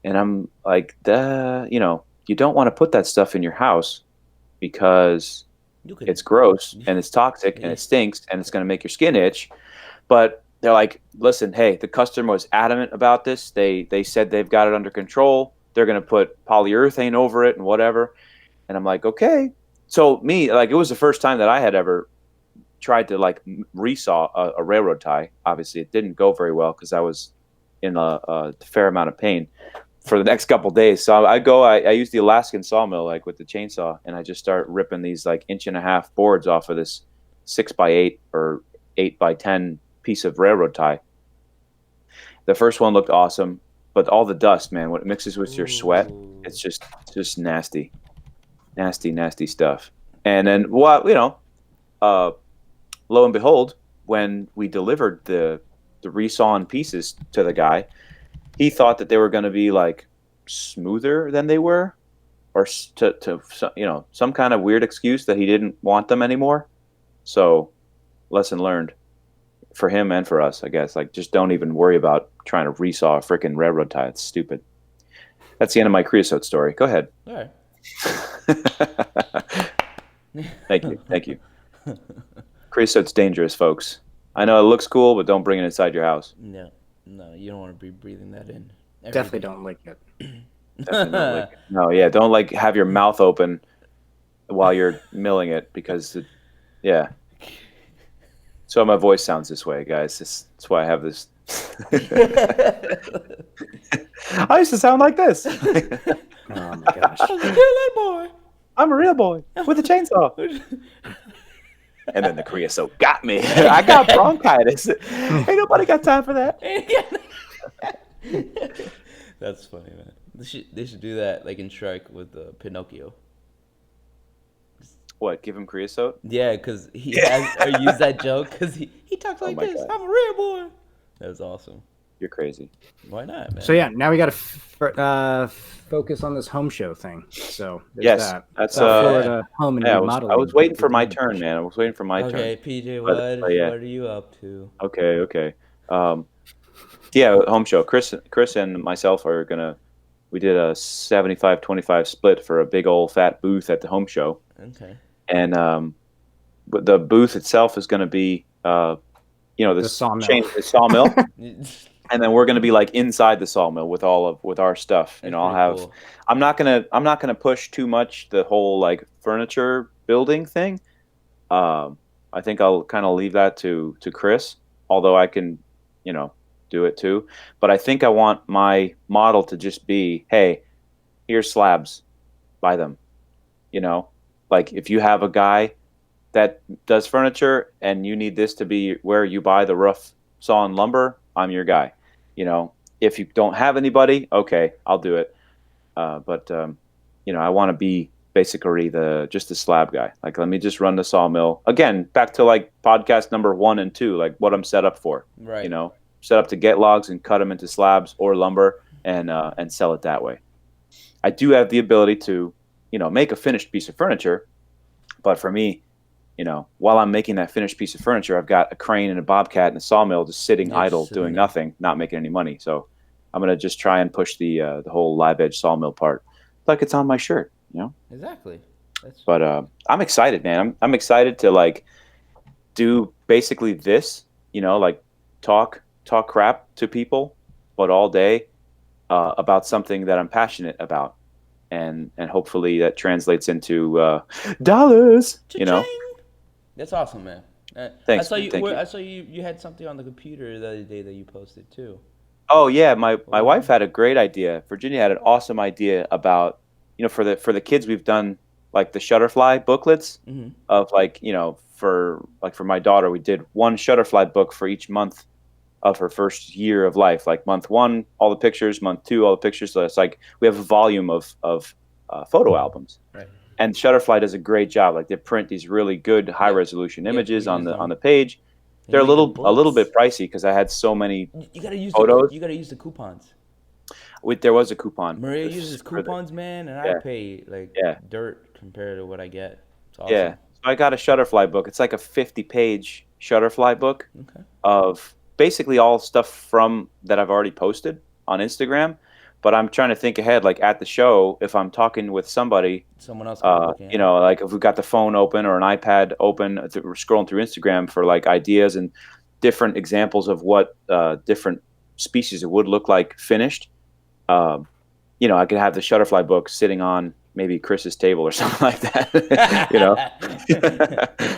And I'm like, you don't want to put that stuff in your house because You could. it's gross and it's toxic and Yeah. it stinks and it's going to make your skin itch. But they're like, listen, hey, the customer was adamant about this. They said they've got it under control. They're going to put polyurethane over it and whatever. And I'm like, okay. So me, like, it was the first time that I had ever tried to like resaw a railroad tie. Obviously, it didn't go very well because I was in a fair amount of pain for the next couple days. So I use the Alaskan sawmill like with the chainsaw, and I just start ripping these like 1.5 inch boards off of this 6x8 or 8x10 piece of railroad tie. The first one looked awesome, but all the dust, man, when it mixes with your sweat, Ooh. it's just nasty, nasty, nasty stuff. And then uh, lo and behold, when we delivered the resawn pieces to the guy, he thought that they were going to be like smoother than they were, or some kind of weird excuse that he didn't want them anymore. So, lesson learned for him and for us, I guess. Like, just don't even worry about trying to resaw a freaking railroad tie. It's stupid. That's the end of my creosote story. Go ahead. All right. Thank you. Creosote's dangerous, folks. I know it looks cool, but don't bring it inside your house. No, no, you don't want to be breathing that in. every Definitely day. don't lick it. Definitely don't like it. No, yeah, don't like have your mouth open while you're milling it because, yeah. So my voice sounds this way, guys. That's why I have this. I used to sound like this. Oh my gosh. Kill that boy. I'm a real boy with a chainsaw. And then the creosote got me. I got bronchitis. Ain't nobody got time for that. That's funny, man. They should do that like in Shrek with Pinocchio. What? Give him creosote? Yeah, because he has or use that joke because he talks like my this. God. I'm a real boy. That was awesome. You're crazy. Why not, man? So yeah, now we got to focus on this home show thing. So there's Yes, that. that's South yeah. Florida home and Yeah, remodeling. I was waiting for my turn, man. I was waiting for my Okay, turn. PJ, But yeah. what are you up to? Okay. Yeah, home show. Chris and myself are gonna. We did a 75-25 split for a big old fat booth at the home show, Okay. and but the booth itself is gonna be this sawmill. the sawmill, and then we're gonna be like inside the sawmill with with our stuff. That's I'll pretty have. cool. I'm not gonna push too much the whole like furniture building thing. I think I'll kind of leave that to Chris, although I can, do it too. But I think I want my model to just be, hey, here's slabs, buy them. Like if you have a guy that does furniture and you need this to be where you buy the rough sawn lumber, I'm your guy. If you don't have anybody, okay, I'll do it. But I want to be basically just the slab guy. Like, let me just run the sawmill again. Back to like podcast number 1 and 2, like what I'm set up for. Right. Set up to get logs and cut them into slabs or lumber and sell it that way. I do have the ability to, make a finished piece of furniture, but for me, while I'm making that finished piece of furniture, I've got a crane and a bobcat and a sawmill just sitting Yeah, idle, just sitting doing there. nothing, not making any money. So I'm gonna just try and push the whole live edge sawmill part, like it's on my shirt. Exactly. That's But I'm excited, man. I'm excited to like do basically this, like talk crap to people, but all day about something that I'm passionate about, and hopefully that translates into dollars. Cha-ching! That's awesome, man. I Thanks, saw man. you. Thank you. I saw you had something on the computer the other day that you posted too. Oh yeah, my What my was wife it? had a great idea. Virginia had an awesome idea about, for the kids we've done like the Shutterfly booklets Mm-hmm. of like, for my daughter we did one Shutterfly book for each month of her first year of life. Like month 1 all the pictures, month 2 all the pictures. So it's like we have a volume of photo albums. Right. And Shutterfly does a great job. Like they print these really good high Yep. resolution Yep. We images on used the on them. the page. And They're you a make the little books. bit pricey because I had so many You gotta use photos. you gotta use the coupons. There was a coupon Maria for uses for the coupons, man, and I yeah pay like yeah dirt compared to what I get. It's yeah. awesome. So I got a Shutterfly book. It's like a 50-page Shutterfly book Okay. of basically all stuff from that I've already posted on Instagram. But I'm trying to think ahead, like at the show, if I'm talking with somebody, Someone else can be looking at it. like if we've got the phone open or an iPad open, we're scrolling through Instagram for like ideas and different examples of what different species of wood look like finished. Um, I could have the Shutterfly book sitting on maybe Chris's table or something like that,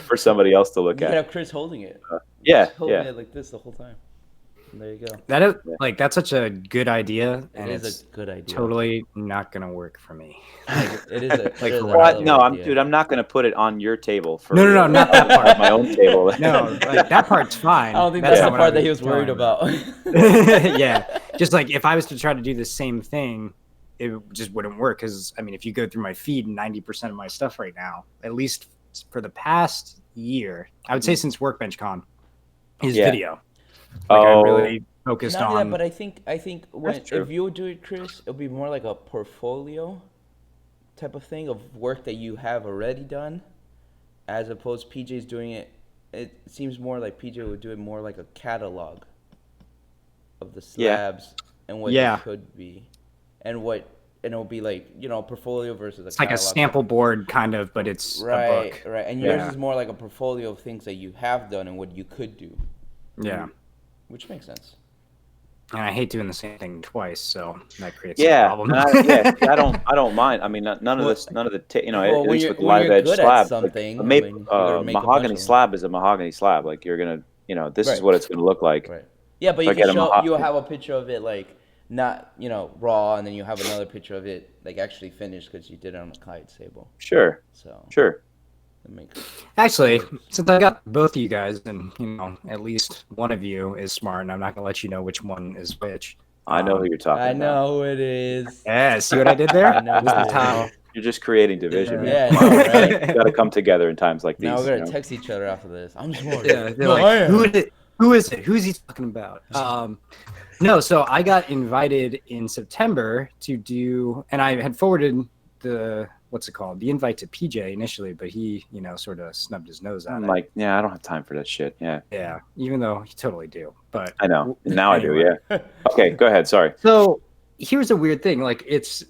for somebody else to You look could at. have Chris holding it. Yeah, Just holding yeah, it like this the whole time. And there you go. That is yeah. like that's such a good idea, It and is it's a good idea. totally not gonna work for me. Like, It is a it like is for a what hell I of No, an do. idea. I'm not going to put it on your table No, no, for. no, not that At my part. own table. No, like that part's I fine. don't think That's that's not the what I part that was he was worried telling about. yeah, just like if I was to try to do the same thing, it just wouldn't work. Because I mean, if you go through my feed, 90% of my stuff right now, at least for the past year, I would say since Workbench Con, is Yeah. video. Like I Oh, really focused Not only that, on. but I think when that's true. if you do it, Chris, it'll be more like a portfolio type of thing of work that you have already done, as opposed PJ's doing it. It seems more like PJ would do it more like a catalog of the Yeah. slabs and what Yeah. it could be, and it'll be like portfolio versus a It's like a catalog. sample board kind of, but it's a Right, book. right, and yours Yeah. is more like a portfolio of things that you have done and what you could do, Yeah. which makes sense. And I hate doing the same thing twice, so that creates a Yeah, problem. see, I don't mind. I mean, none of Well, this, none of the, well, at least with when live you're edge good at slabs, like something, I mean, you gotta make a bunch mahogany of them. slab is a mahogany slab. Like you're gonna, this is Right. what it's gonna look like. Right. Yeah, but If you I can get a show you'll mahogany. have a picture of it like not raw, and then you have another picture of it like actually finished because you did it on a kite table. Sure, So sure. it makes Actually, since I got both of you guys, and at least one of you is smart, and I'm not gonna let you know which one is which. I know who you're talking I about. know who it is. Yeah, see what I did there? I know This who is it how. is. You're just creating division, man. Yeah, Come I on. know, right? You got to come together in times like Now these. we're gonna text each other after this. I'm smart. Yeah, they're No, like, I am. who is it? Who's he talking about? No, so I got invited in September to do, and I had forwarded the the invite to PJ initially, but he, sort of snubbed his nose at I'm it. like, yeah, I don't have time for that shit. Yeah, Yeah, even though he totally do. But I know. Now anyway. I do. Yeah. Okay, go ahead. Sorry. So here's a weird thing. Like it's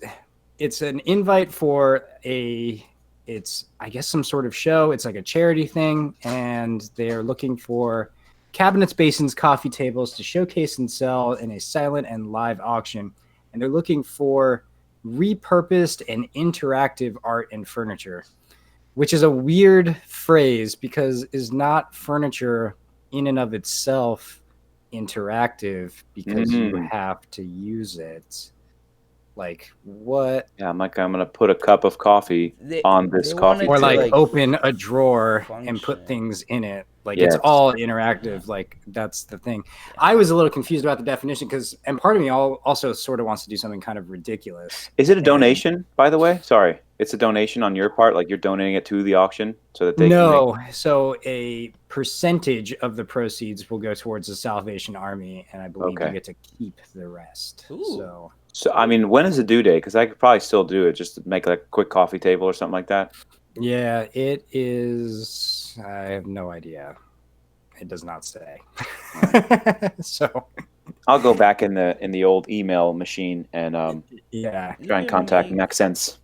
an invite for it's I guess some sort of show. It's like a charity thing, and they're looking for cabinets, basins, coffee tables to showcase and sell in a silent and live auction. And they're looking for repurposed and interactive art and furniture, which is a weird phrase because is not furniture in and of itself interactive because you have to use it. Like what? Yeah, I'm gonna put a cup of coffee on this they coffee wanted Or to, like table. open a drawer and put function. things in it. Like Yes. it's all interactive. Like that's the thing. I was a little confused about the definition and part of me also sort of wants to do something kind of ridiculous. Is it a And- donation, by the way? Sorry, it's a donation on your part. Like you're donating it to the auction so that they can No, so a percentage of the proceeds will go towards the Salvation Army, and I believe Okay. you get to keep the rest. Ooh. So I mean, when is the due date? Because I could probably still do it, just to make like a quick coffee table or something like that. Yeah, it is. I have no idea. It does not say. So I'll go back in the old email machine and yeah. You try and can contact make Maxense.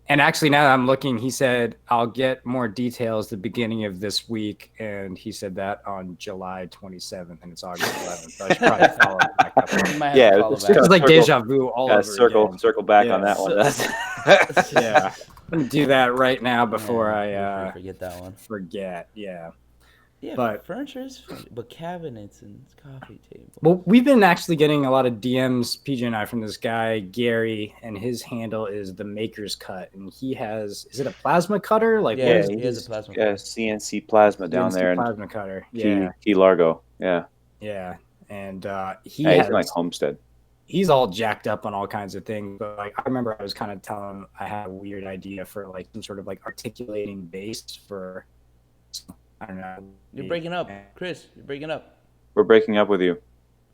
And actually, now that I'm looking, he said I'll get more details the beginning of this week, and he said that on July 27th, and it's August 11th. So I should probably follow back up on you that. might have Yeah, to follow it's This back. is like circle, deja vu all over again. circle back on Yeah. that one. Yeah, I'm gonna do that right now before Yeah, I forget that one. forget. Yeah, Yeah, but furniture is fun, but cabinets and coffee tables. well, we've been actually getting a lot of DMs, PJ and I, from this guy Gary, and his handle is the Maker's Cut, and he has, is it a plasma cutter? Like Yeah, what is he has a his plasma Yeah, cutter. CNC plasma down CNC there in plasma cutter? Yeah, Key Largo. Yeah, yeah, and he yeah, he's has, in like Homestead. he's all jacked up on all kinds of things. But like I remember, I was kind of telling him I had a weird idea for like some sort of like articulating base for, I don't know. You're breaking up, Chris. You're breaking up. We're breaking up with you.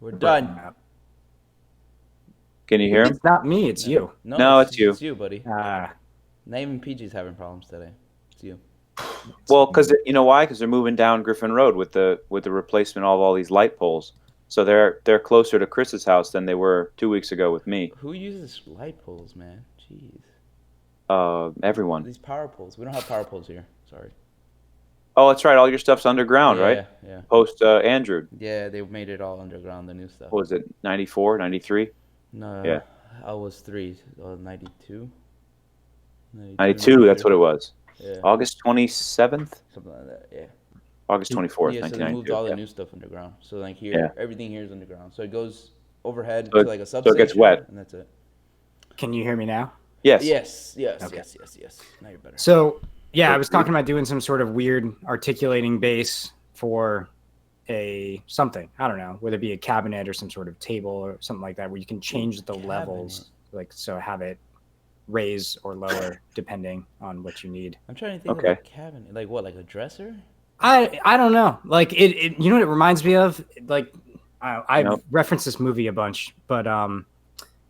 We're done. Can you hear him? It's not me. It's you. No, it's you. It's you, buddy. Ah, Not even PG's having problems today. It's you. Well, because you know why? Because they're moving down Griffin Road with the replacement of all these light poles. So they're closer to Chris's house than they were 2 weeks ago with me. Who uses light poles, man? Jeez. Everyone. These power poles. We don't have power poles here. Sorry. Oh, that's right. All your stuff's underground, Yeah, right? yeah. Post Andrew. Yeah, they made it all underground, the new stuff. What was it? 94, 93? No, Yeah. I was 92. 92, that's what it was. Yeah. August 27th? Something like that, yeah. August 24th, Yeah, so they moved 1992. all the Yeah. new stuff underground. So like here, Yeah. everything here is underground. So it goes overhead So to like a so it substation. gets wet. And that's it. can you hear me now? Yes. Yes. Okay. Yes. Now you're better. So yeah, I was talking about doing some sort of weird articulating base for a something. I don't know, whether it be a cabinet or some sort of table or something like that, where you can change the levels, like so have it raise or lower depending on what you need. I'm trying to think Okay. of a cabinet. Like what? Like a dresser? I don't know. Like it you know what it reminds me of? Like I've No. referenced this movie a bunch, but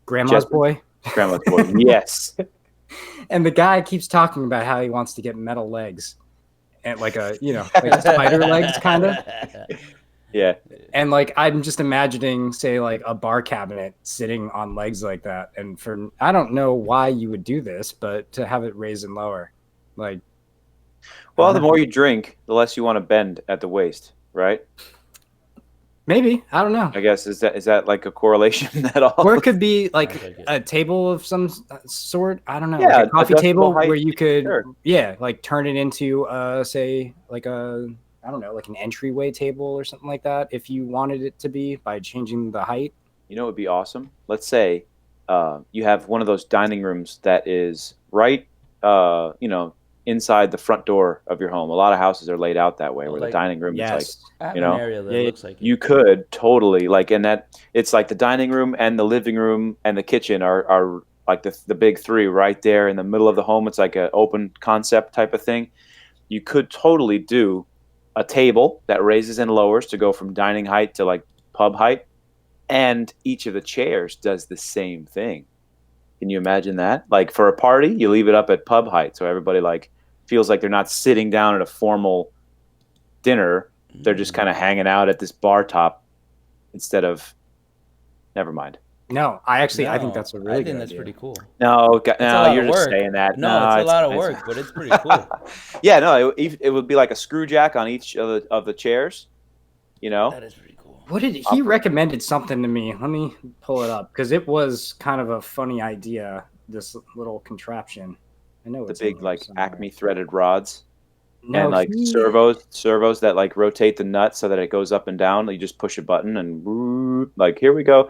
Grandma's Just- Boy. Grandma's boy. Yes. And the guy keeps talking about how he wants to get metal legs. And like a, you know, like spider legs kind of. Yeah. And like I'm just imagining, say, like a bar cabinet sitting on legs like that. And for I don't know why you would do this, but to have it raise and lower, like. Well, the more you drink, the less you want to bend at the waist, right? Maybe, I don't know. I guess is that like a correlation at all? Or it could be like Sounds like it. a table of some sort. I don't know. Yeah, like a coffee adjustable table height. where you could, Sure. yeah, like turn it into, say, like a, I don't know, like an entryway table or something like that. If you wanted it to be by changing the height. You know, it would be awesome. Let's say you have one of those dining rooms that is right, inside the front door of your home. A lot of houses are laid out that way, where the Like- dining room is like. Yes. I have You know? an area that Yeah, looks like it. You could totally like, in that it's like the dining room and the living room and the kitchen are like the big three right there in the middle of the home. It's like an open concept type of thing. You could totally do a table that raises and lowers to go from dining height to like pub height, and each of the chairs does the same thing. Can you imagine that? Like for a party, you leave it up at pub height, so everybody like feels like they're not sitting down at a formal dinner. They're just kind of hanging out at this bar top instead of. Never mind. No, I think No, that's a really I good think that's idea. pretty cool. No, a no, lot you're of just work. saying that. No, it's a lot of work, but it's pretty cool. Yeah, no, it would be like a screw jack on each of the chairs. You know, That is pretty cool. What did he recommended something to me? Let me pull it up because it was kind of a funny idea. This little contraption. I know the it's in big here like somewhere. Acme threaded rods No, and like he- servos that like rotate the nut so that it goes up and down. You just push a button and whoop, like here we go.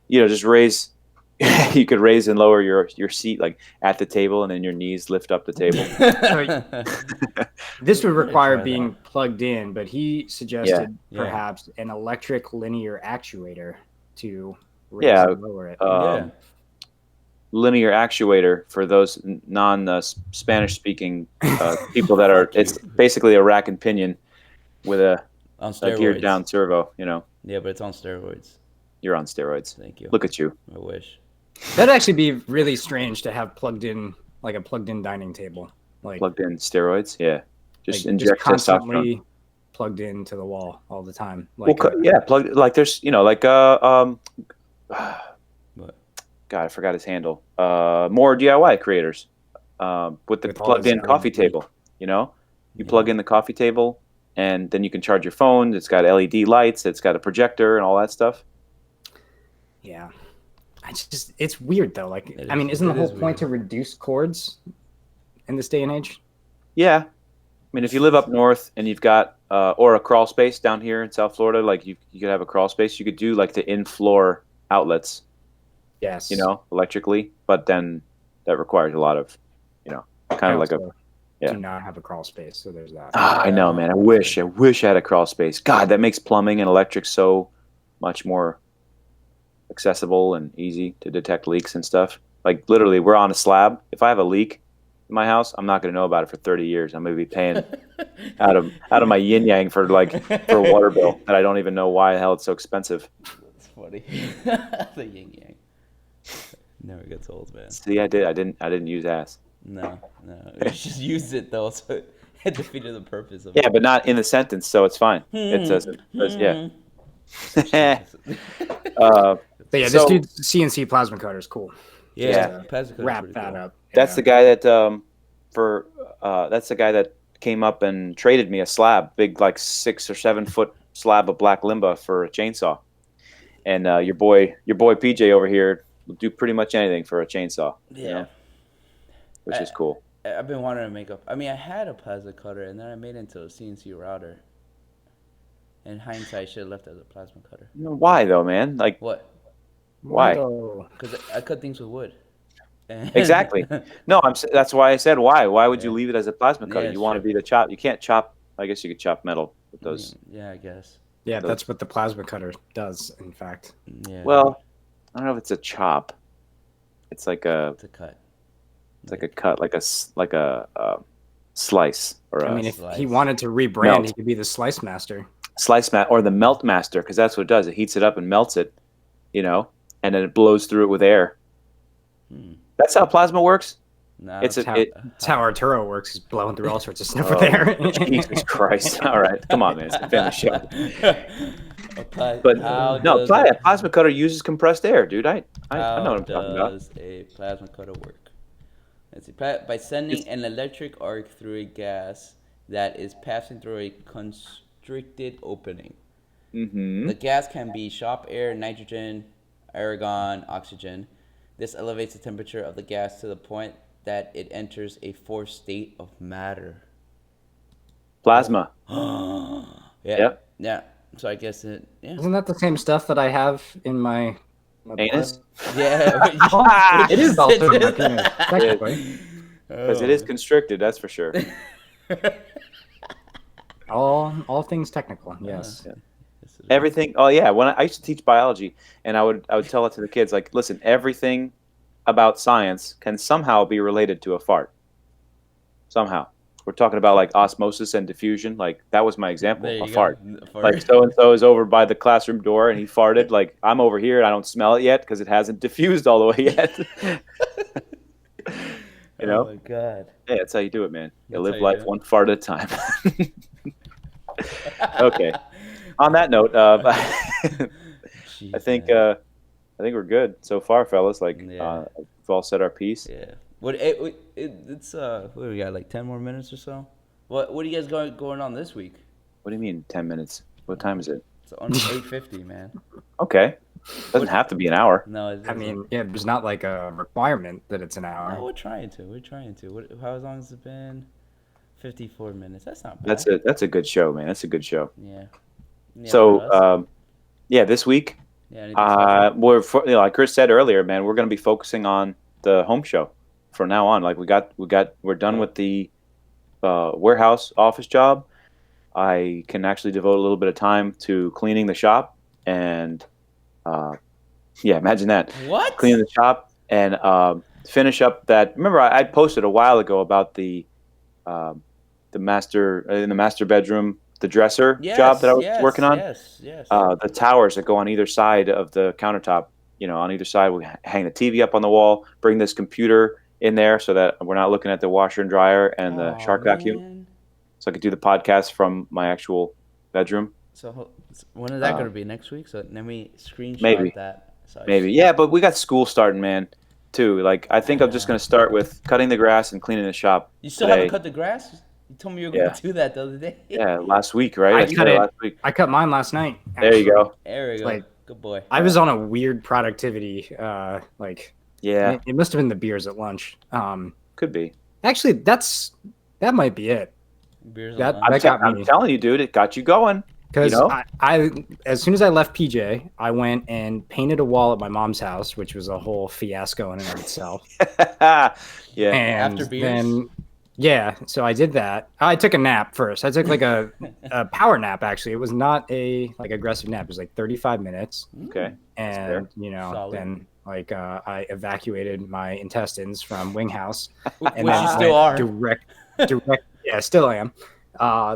You know, just raise. You could raise and lower your seat like at the table, and then your knees lift up the table. This would I'm gonna require try that. being plugged in, but he suggested Yeah. perhaps an electric linear actuator to raise Yeah, and lower it. Yeah. Linear actuator for those non-Spanish speaking people that are. It's basically a rack and pinion with a On a steroids. geared down servo. You know, Yeah, but it's on steroids. you're on steroids. Thank you. Look at you. I wish. That'd actually be really strange to have plugged in, like a plugged in dining table. like Plugged in steroids. Yeah, just just inject testosterone. constantly plugged into the wall all the time. Well, Like yeah, plug like there's like But God, I forgot his handle. More DIY creators with the with all those plugged-in coffee LED. table. You plug in the coffee table, and then you can charge your phone. It's got LED lights. It's got a projector and all that stuff. Yeah. It's weird though. Like, It I mean, is- isn't the it whole is point weird. to reduce cords in this day and age? Yeah, I mean, if you live up north and you've got or a crawl space down here in South Florida, like you could have a crawl space. You could do like the in-floor outlets, Yes. electrically, but then that requires a lot of, kind of like a. Yeah. Do not have a crawl space, so there's that. I know, man. I wish I had a crawl space. God, that makes plumbing and electric so much more accessible and easy to detect leaks and stuff. Like literally, we're on a slab. If I have a leak in my house, I'm not going to know about it for 30 years. I'm going to be paying out of my yin yang for a water bill that I don't even know why the hell it's so expensive. That's funny. The yin yang never gets old, man. See, I didn't use ass. No. You just used it though, so it defeated the purpose of Yeah, it. but not in the sentence, so it's fine. It says yeah. But yeah, this So- dude's CNC plasma cutter is cool. Yeah, Wrap that up. That's Yeah. the guy that that's the guy that came up and traded me a slab, big like 6 or 7 foot slab of black limba for a chainsaw. And your boy PJ over here will do pretty much anything for a chainsaw. Yeah. Which is cool. I've been wanting to make up. I mean, I had a plasma cutter, and then I made it into a CNC router. In hindsight, I should have left it as a plasma cutter. Why though, man? Like What? why? Whoa. Because I cut things with wood. Exactly. No, that's why I said why. Why would you Yeah. leave it as a plasma cutter? Yeah, You want to sure. be the chop. You can't chop. I guess you could chop metal with those. Yeah, I guess. Yeah, Those- that's what the plasma cutter does, in fact. Yeah. Well, I don't know if it's a chop. It's like a it's a cut. cut, like a slice or a I mean, if slice. he wanted to rebrand, Melt. he could be the slice master. slice mat or the melt master, because that's what it does. It heats it up and melts it, and then it blows through it with air. That's how plasma works. No, It's That's how Arturo works. He's blowing through all sorts of stuff Oh, there. Jesus Christ! All right, come on, man. It's a family show. But how no, does a plasma cutter uses compressed air, dude. I know what I'm talking about. does a plasma cutter work? Let's see. By sending an electric arc through a gas that is passing through a constricted opening. Mm-hmm. The gas can be shop air, nitrogen, argon, oxygen. This elevates the temperature of the gas to the point that it enters a forced state of matter. Plasma. Yeah. Yep. Yeah. So I guess it. Yeah. Isn't that the same stuff that I have in my Anus. Yeah. It is also in my penis, technically. Because it is constricted, that's for sure. All things technical, yes. Everything. Oh yeah, when I used to teach biology, and I would tell it to the kids, like, listen, everything about science can somehow be related to a fart. Somehow, we're talking about like osmosis and diffusion. Like that was my example, There you a go. fart. A fart. Like so and so is over by the classroom door and he farted. Like I'm over here and I don't smell it yet because it hasn't diffused all the way yet. Oh my god. Yeah, that's how you do it, man. You That's live how you life do it. one fart at a time. Okay. On that note, I think we're good so far, fellas. Like Yeah. we've all said our piece. Yeah. It's what do we got, like 10 more minutes or so? What do you guys going on this week? What do you mean 10 minutes? What time is it? It's on 8:50, man. Okay. Doesn't have to be an hour. No, I mean, yeah, there's not like a requirement that it's an hour. no, we're trying to. How long has it been? 54 minutes. That's not bad. That's a good show, man. That's a good show. Yeah. Yeah, for So us. this week, Yeah, anything special? like Chris said earlier, man, we're going to be focusing on the home show from now on. Like we're done with the warehouse office job. I can actually devote a little bit of time to cleaning the shop and imagine that. What? Cleaning the shop and finish up that. Remember, I posted a while ago about the master in the master bedroom, the dresser job that I was working on. Yes. The towers that go on either side of the countertop. On either side, we hang the TV up on the wall, bring this computer in there so that we're not looking at the washer and dryer and the Oh shark vacuum. man. So I could do the podcast from my actual bedroom. So when is that Uh, going to be? Next week? So let me screenshot maybe, that. So I maybe. see. Yeah, but we got school starting, man, too. Like, I think I'm just Yeah. gonna start with cutting the grass and cleaning the shop You still haven't today. cut the grass? You told me you were going Yeah, to do that the other day. yeah. Last week, right? I I cut started it. last week. I cut mine last night. There you Actually. go. There we go. Like, Good boy. I was on a weird productivity. Like, Yeah, it must have been the beers at lunch. could be. Actually, that might be it. Beers That on I'm, lunch. got I'm me. telling you, dude, it got you going. You Because know? I, as soon as I left PJ, I went and painted a wall at my mom's house, which was a whole fiasco in and of itself. Yeah. And After beers? then, yeah, so I did that. I took a nap first. I took like a power nap, actually. It was not a like aggressive nap. It was like 35 minutes. Okay. fair. And, Solid. then like I evacuated my intestines from Wing House. Which And you then still went are. direct, yeah, still am.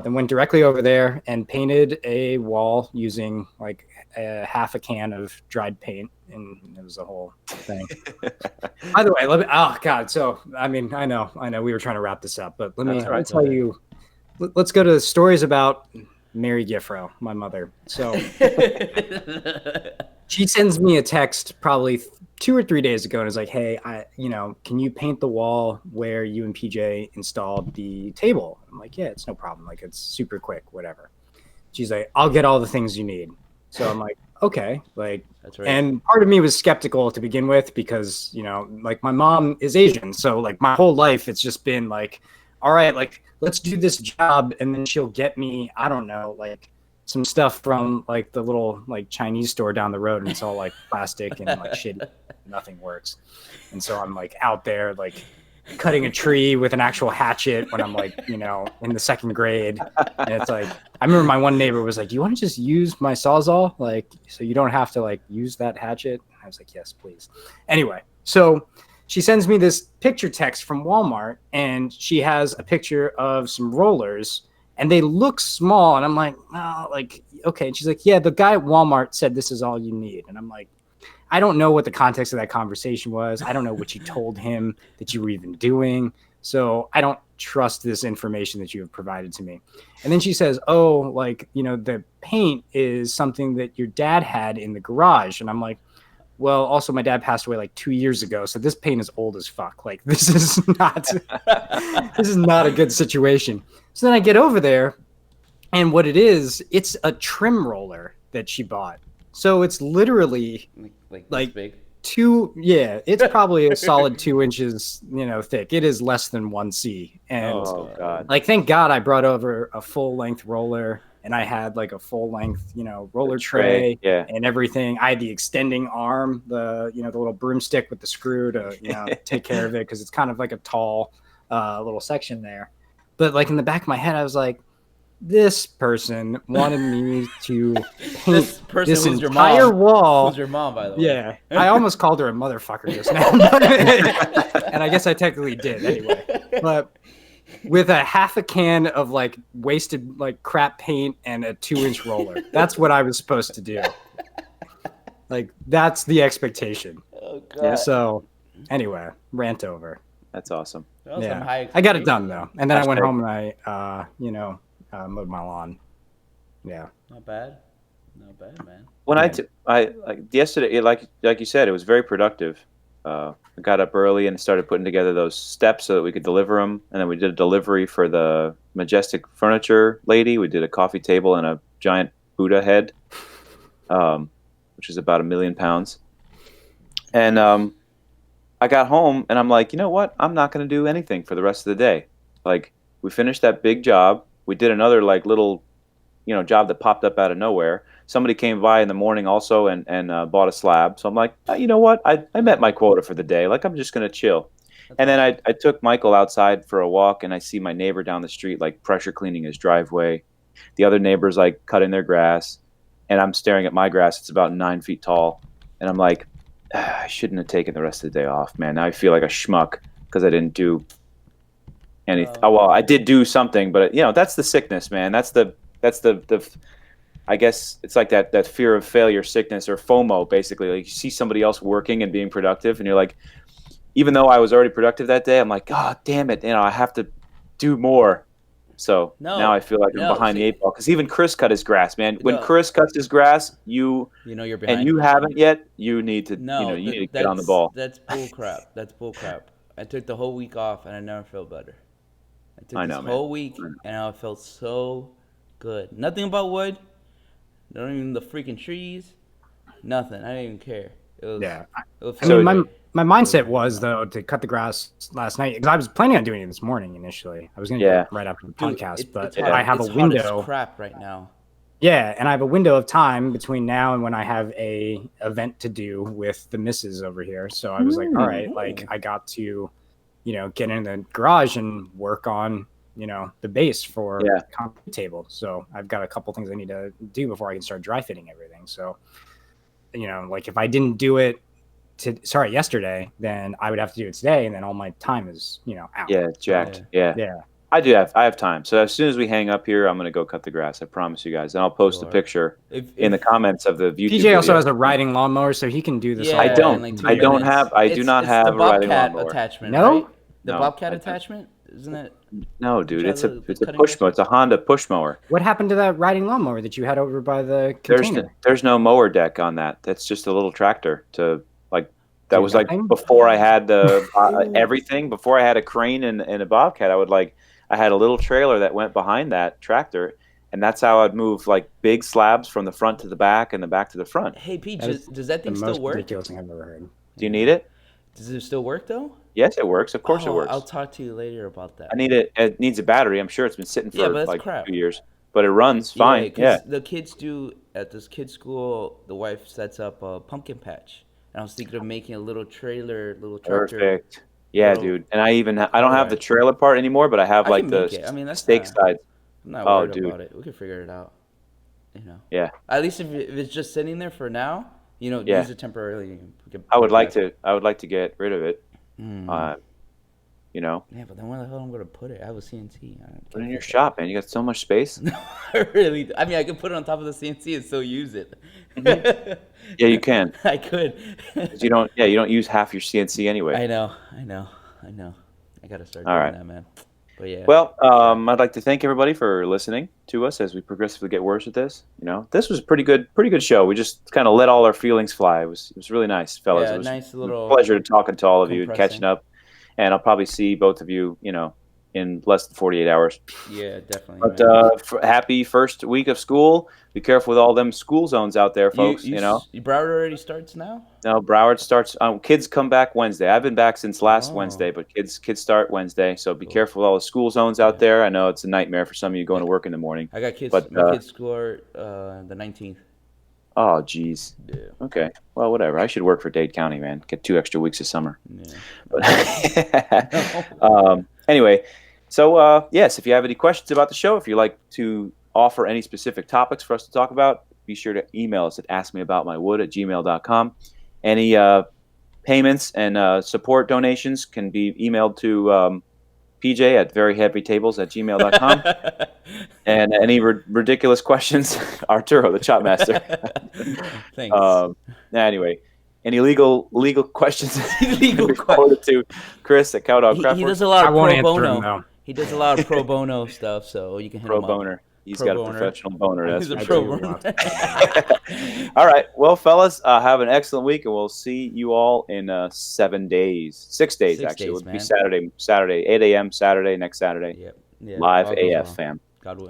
Then went directly over there and painted a wall using like half a can of dried paint, and it was a whole thing. By the way, oh god, so I mean, I know, we were trying to wrap this up, but let me That's all right. tell you. Let's go to stories about Mary Giffro, my mother. So she sends me a text probably 2 or 3 days ago and is like, "Hey, can you paint the wall where you and PJ installed the table?" I'm like, "Yeah, it's no problem. Like, it's super quick, whatever." She's like, "I'll get all the things you need." So I'm like, "Okay." Like, That's right. and part of me was skeptical to begin with because, like my mom is Asian. So like my whole life, it's just been like, all right, like let's do this job. And then she'll get me, I don't know, like some stuff from like the little like Chinese store down the road. And it's all like plastic and like shit. Nothing works. And so I'm like out there, like cutting a tree with an actual hatchet when I'm like, in the second grade. And it's like, I remember my one neighbor was like, "Do you want to just use my Sawzall? Like, so you don't have to like use that hatchet?" And I was like, "Yes, please." Anyway, so she sends me this picture text from Walmart and she has a picture of some rollers and they look small. And I'm like, "Oh, like, okay." And she's like, "Yeah, the guy at Walmart said this is all you need." And I'm like, I don't know what the context of that conversation was. I don't know what you told him that you were even doing. So I don't trust this information that you have provided to me. And then she says, "Oh, like, the paint is something that your dad had in the garage." And I'm like, "Well, also my dad passed away like 2 years ago. So this paint is old as fuck. Like, this is not a good situation." So then I get over there and what it is, it's a trim roller that she bought. So it's literally like like this big. it's probably a solid 2 inches, thick. It is less than 1C. And Oh God. like, thank God I brought over a full length roller and I had like a full length, roller The tray, tray yeah. and everything. I had the extending arm, the little broomstick with the screw to, take care of it. Cause it's kind of like a tall, little section there. But like in the back of my head, I was like, this person wanted me to paint This person this who's your entire mom. wall. Who's your mom, by the way? Yeah, I almost called her a motherfucker just now, and I guess I technically did anyway. But with a half a can of like wasted like crap paint and a 2-inch roller, that's what I was supposed to do. Like, that's the expectation. Oh God. Yeah. So anyway, rant over. That's awesome. That was some high I got it done though, and then I went Hashtag. home and I mowed my lawn. Yeah. Not bad. Not bad, man. When Yeah. I like yesterday, like you said, it was very productive. I got up early and started putting together those steps so that we could deliver them, and then we did a delivery for the Majestic Furniture lady. We did a coffee table and a giant Buddha head, which is about 1,000,000 pounds. And I got home and I'm like, you know what? I'm not going to do anything for the rest of the day. Like, we finished that big job. We did another like little, job that popped up out of nowhere. Somebody came by in the morning also and bought a slab. So I'm like, you know what? I met my quota for the day. Like, I'm just going to chill. And then I took Michael outside for a walk and I see my neighbor down the street, like pressure cleaning his driveway. The other neighbor's like cutting their grass. And I'm staring at my grass. It's about 9 feet tall. And I'm like, I shouldn't have taken the rest of the day off, man. Now I feel like a schmuck because I didn't do anything. Well, I did do something, but that's the sickness, man. That's the I guess it's like that fear of failure sickness, or FOMO, basically. Like, you see somebody else working and being productive and you're like, even though I was already productive that day, I'm like, God damn it, I have to do more. So now I feel like I'm behind the eight ball because even Chris cut his grass, man. When Chris cuts his grass, you're behind. and you haven't yet, you need to No, you need to get on the ball. That's bull crap. That's bull crap. I took the whole week off and I never felt better. I took this whole week and I felt so good. Nothing about wood. Not even the freaking trees. Nothing. I didn't even care. It was, yeah. It I mean, my mindset was though to cut the grass last night because I was planning on doing it this morning initially. I was going to do it right after the podcast, but I have a window. It's crap right now. Yeah, and I have a window of time between now and when I have a event to do with the missus over here. So I was like, all right, like I got to, get in the garage and work on, the base for the concrete table. So I've got a couple things I need to do before I can start dry fitting everything. So, like if I didn't do it yesterday, then I would have to do it today, and then all my time is, out. Yeah, jacked. Yeah. I have time. So as soon as we hang up here, I'm gonna go cut the grass. I promise you guys, and I'll post a picture in the comments of the YouTube. PJ also has a riding lawnmower, so he can do this. Yeah, I don't. I do not have a riding lawnmower. Attachment. No, right? The Bobcat attachment, isn't it? No, dude. It's a push mower. It's a Honda push mower. What happened to that riding lawnmower that you had over by the container? There's no mower deck on that. That's just a little tractor to like. That was like before I had the everything. Before I had a crane and a Bobcat, I had a little trailer that went behind that tractor, and that's how I'd move like big slabs from the front to the back and the back to the front. Hey, Pete, does that thing still work? Ridiculous thing I've ever heard. Do you need it? Does it still work though? Yes, it works. Of course, it works. I'll talk to you later about that. I need it. It needs a battery. I'm sure it's been sitting for like crap. 2 years, but it runs fine. Yeah. The kids do at this kids' school. The wife sets up a pumpkin patch, and I was thinking of making a little tractor. Perfect. Yeah, dude. And I don't have the trailer part anymore, but I have like the stake sides. I'm not worried about it. We can figure it out. Yeah. At least if it's just sitting there for now, use it temporarily. I would like to get rid of it. Yeah, but then where the hell am I going to put it? I have a CNC. Put it in your shop, man. You got so much space. Really? I mean, I could put it on top of the CNC and still use it. Yeah, you can. I could. You don't use half your CNC anyway. I know. I got to start doing that, man. But yeah. Well, I'd like to thank everybody for listening to us as we progressively get worse at this. This was a pretty good show. We just kind of let all our feelings fly. It was really nice, fellas. Yeah, it was a little pleasure talking to all of you and catching up. And I'll probably see both of you, in less than 48 hours. Yeah, definitely. But happy first week of school. Be careful with all them school zones out there, folks. Broward already starts now? No, Broward starts. Kids come back Wednesday. I've been back since last Wednesday, but kids start Wednesday. So be careful with all the school zones out there. I know it's a nightmare for some of you going to work in the morning. I got kids. But my kids start the 19th. Oh, geez. Yeah. Okay. Well, whatever. I should work for Dade County, man. Get 2 extra weeks of summer. Yeah. But anyway, so yes, if you have any questions about the show, if you'd like to offer any specific topics for us to talk about, be sure to email us at askmeaboutmywood@gmail.com. Any payments and support donations can be emailed to PJ at veryhappytables@gmail.com. And any ridiculous questions, Arturo, the chop master. Thanks. Anyway, any legal questions? Legal questions to Chris at Cowdog Craft. He does a lot of pro bono. Him, he does a lot of pro bono stuff, so you can hit him up. Pro boner. He's got a professional boner. He's a pro boner. All right. Well, fellas, have an excellent week, and we'll see you all in 7 days. 6 days, actually. It would be Saturday, 8 a.m. Saturday, next Saturday. Yep. Live AF, fam. God willing.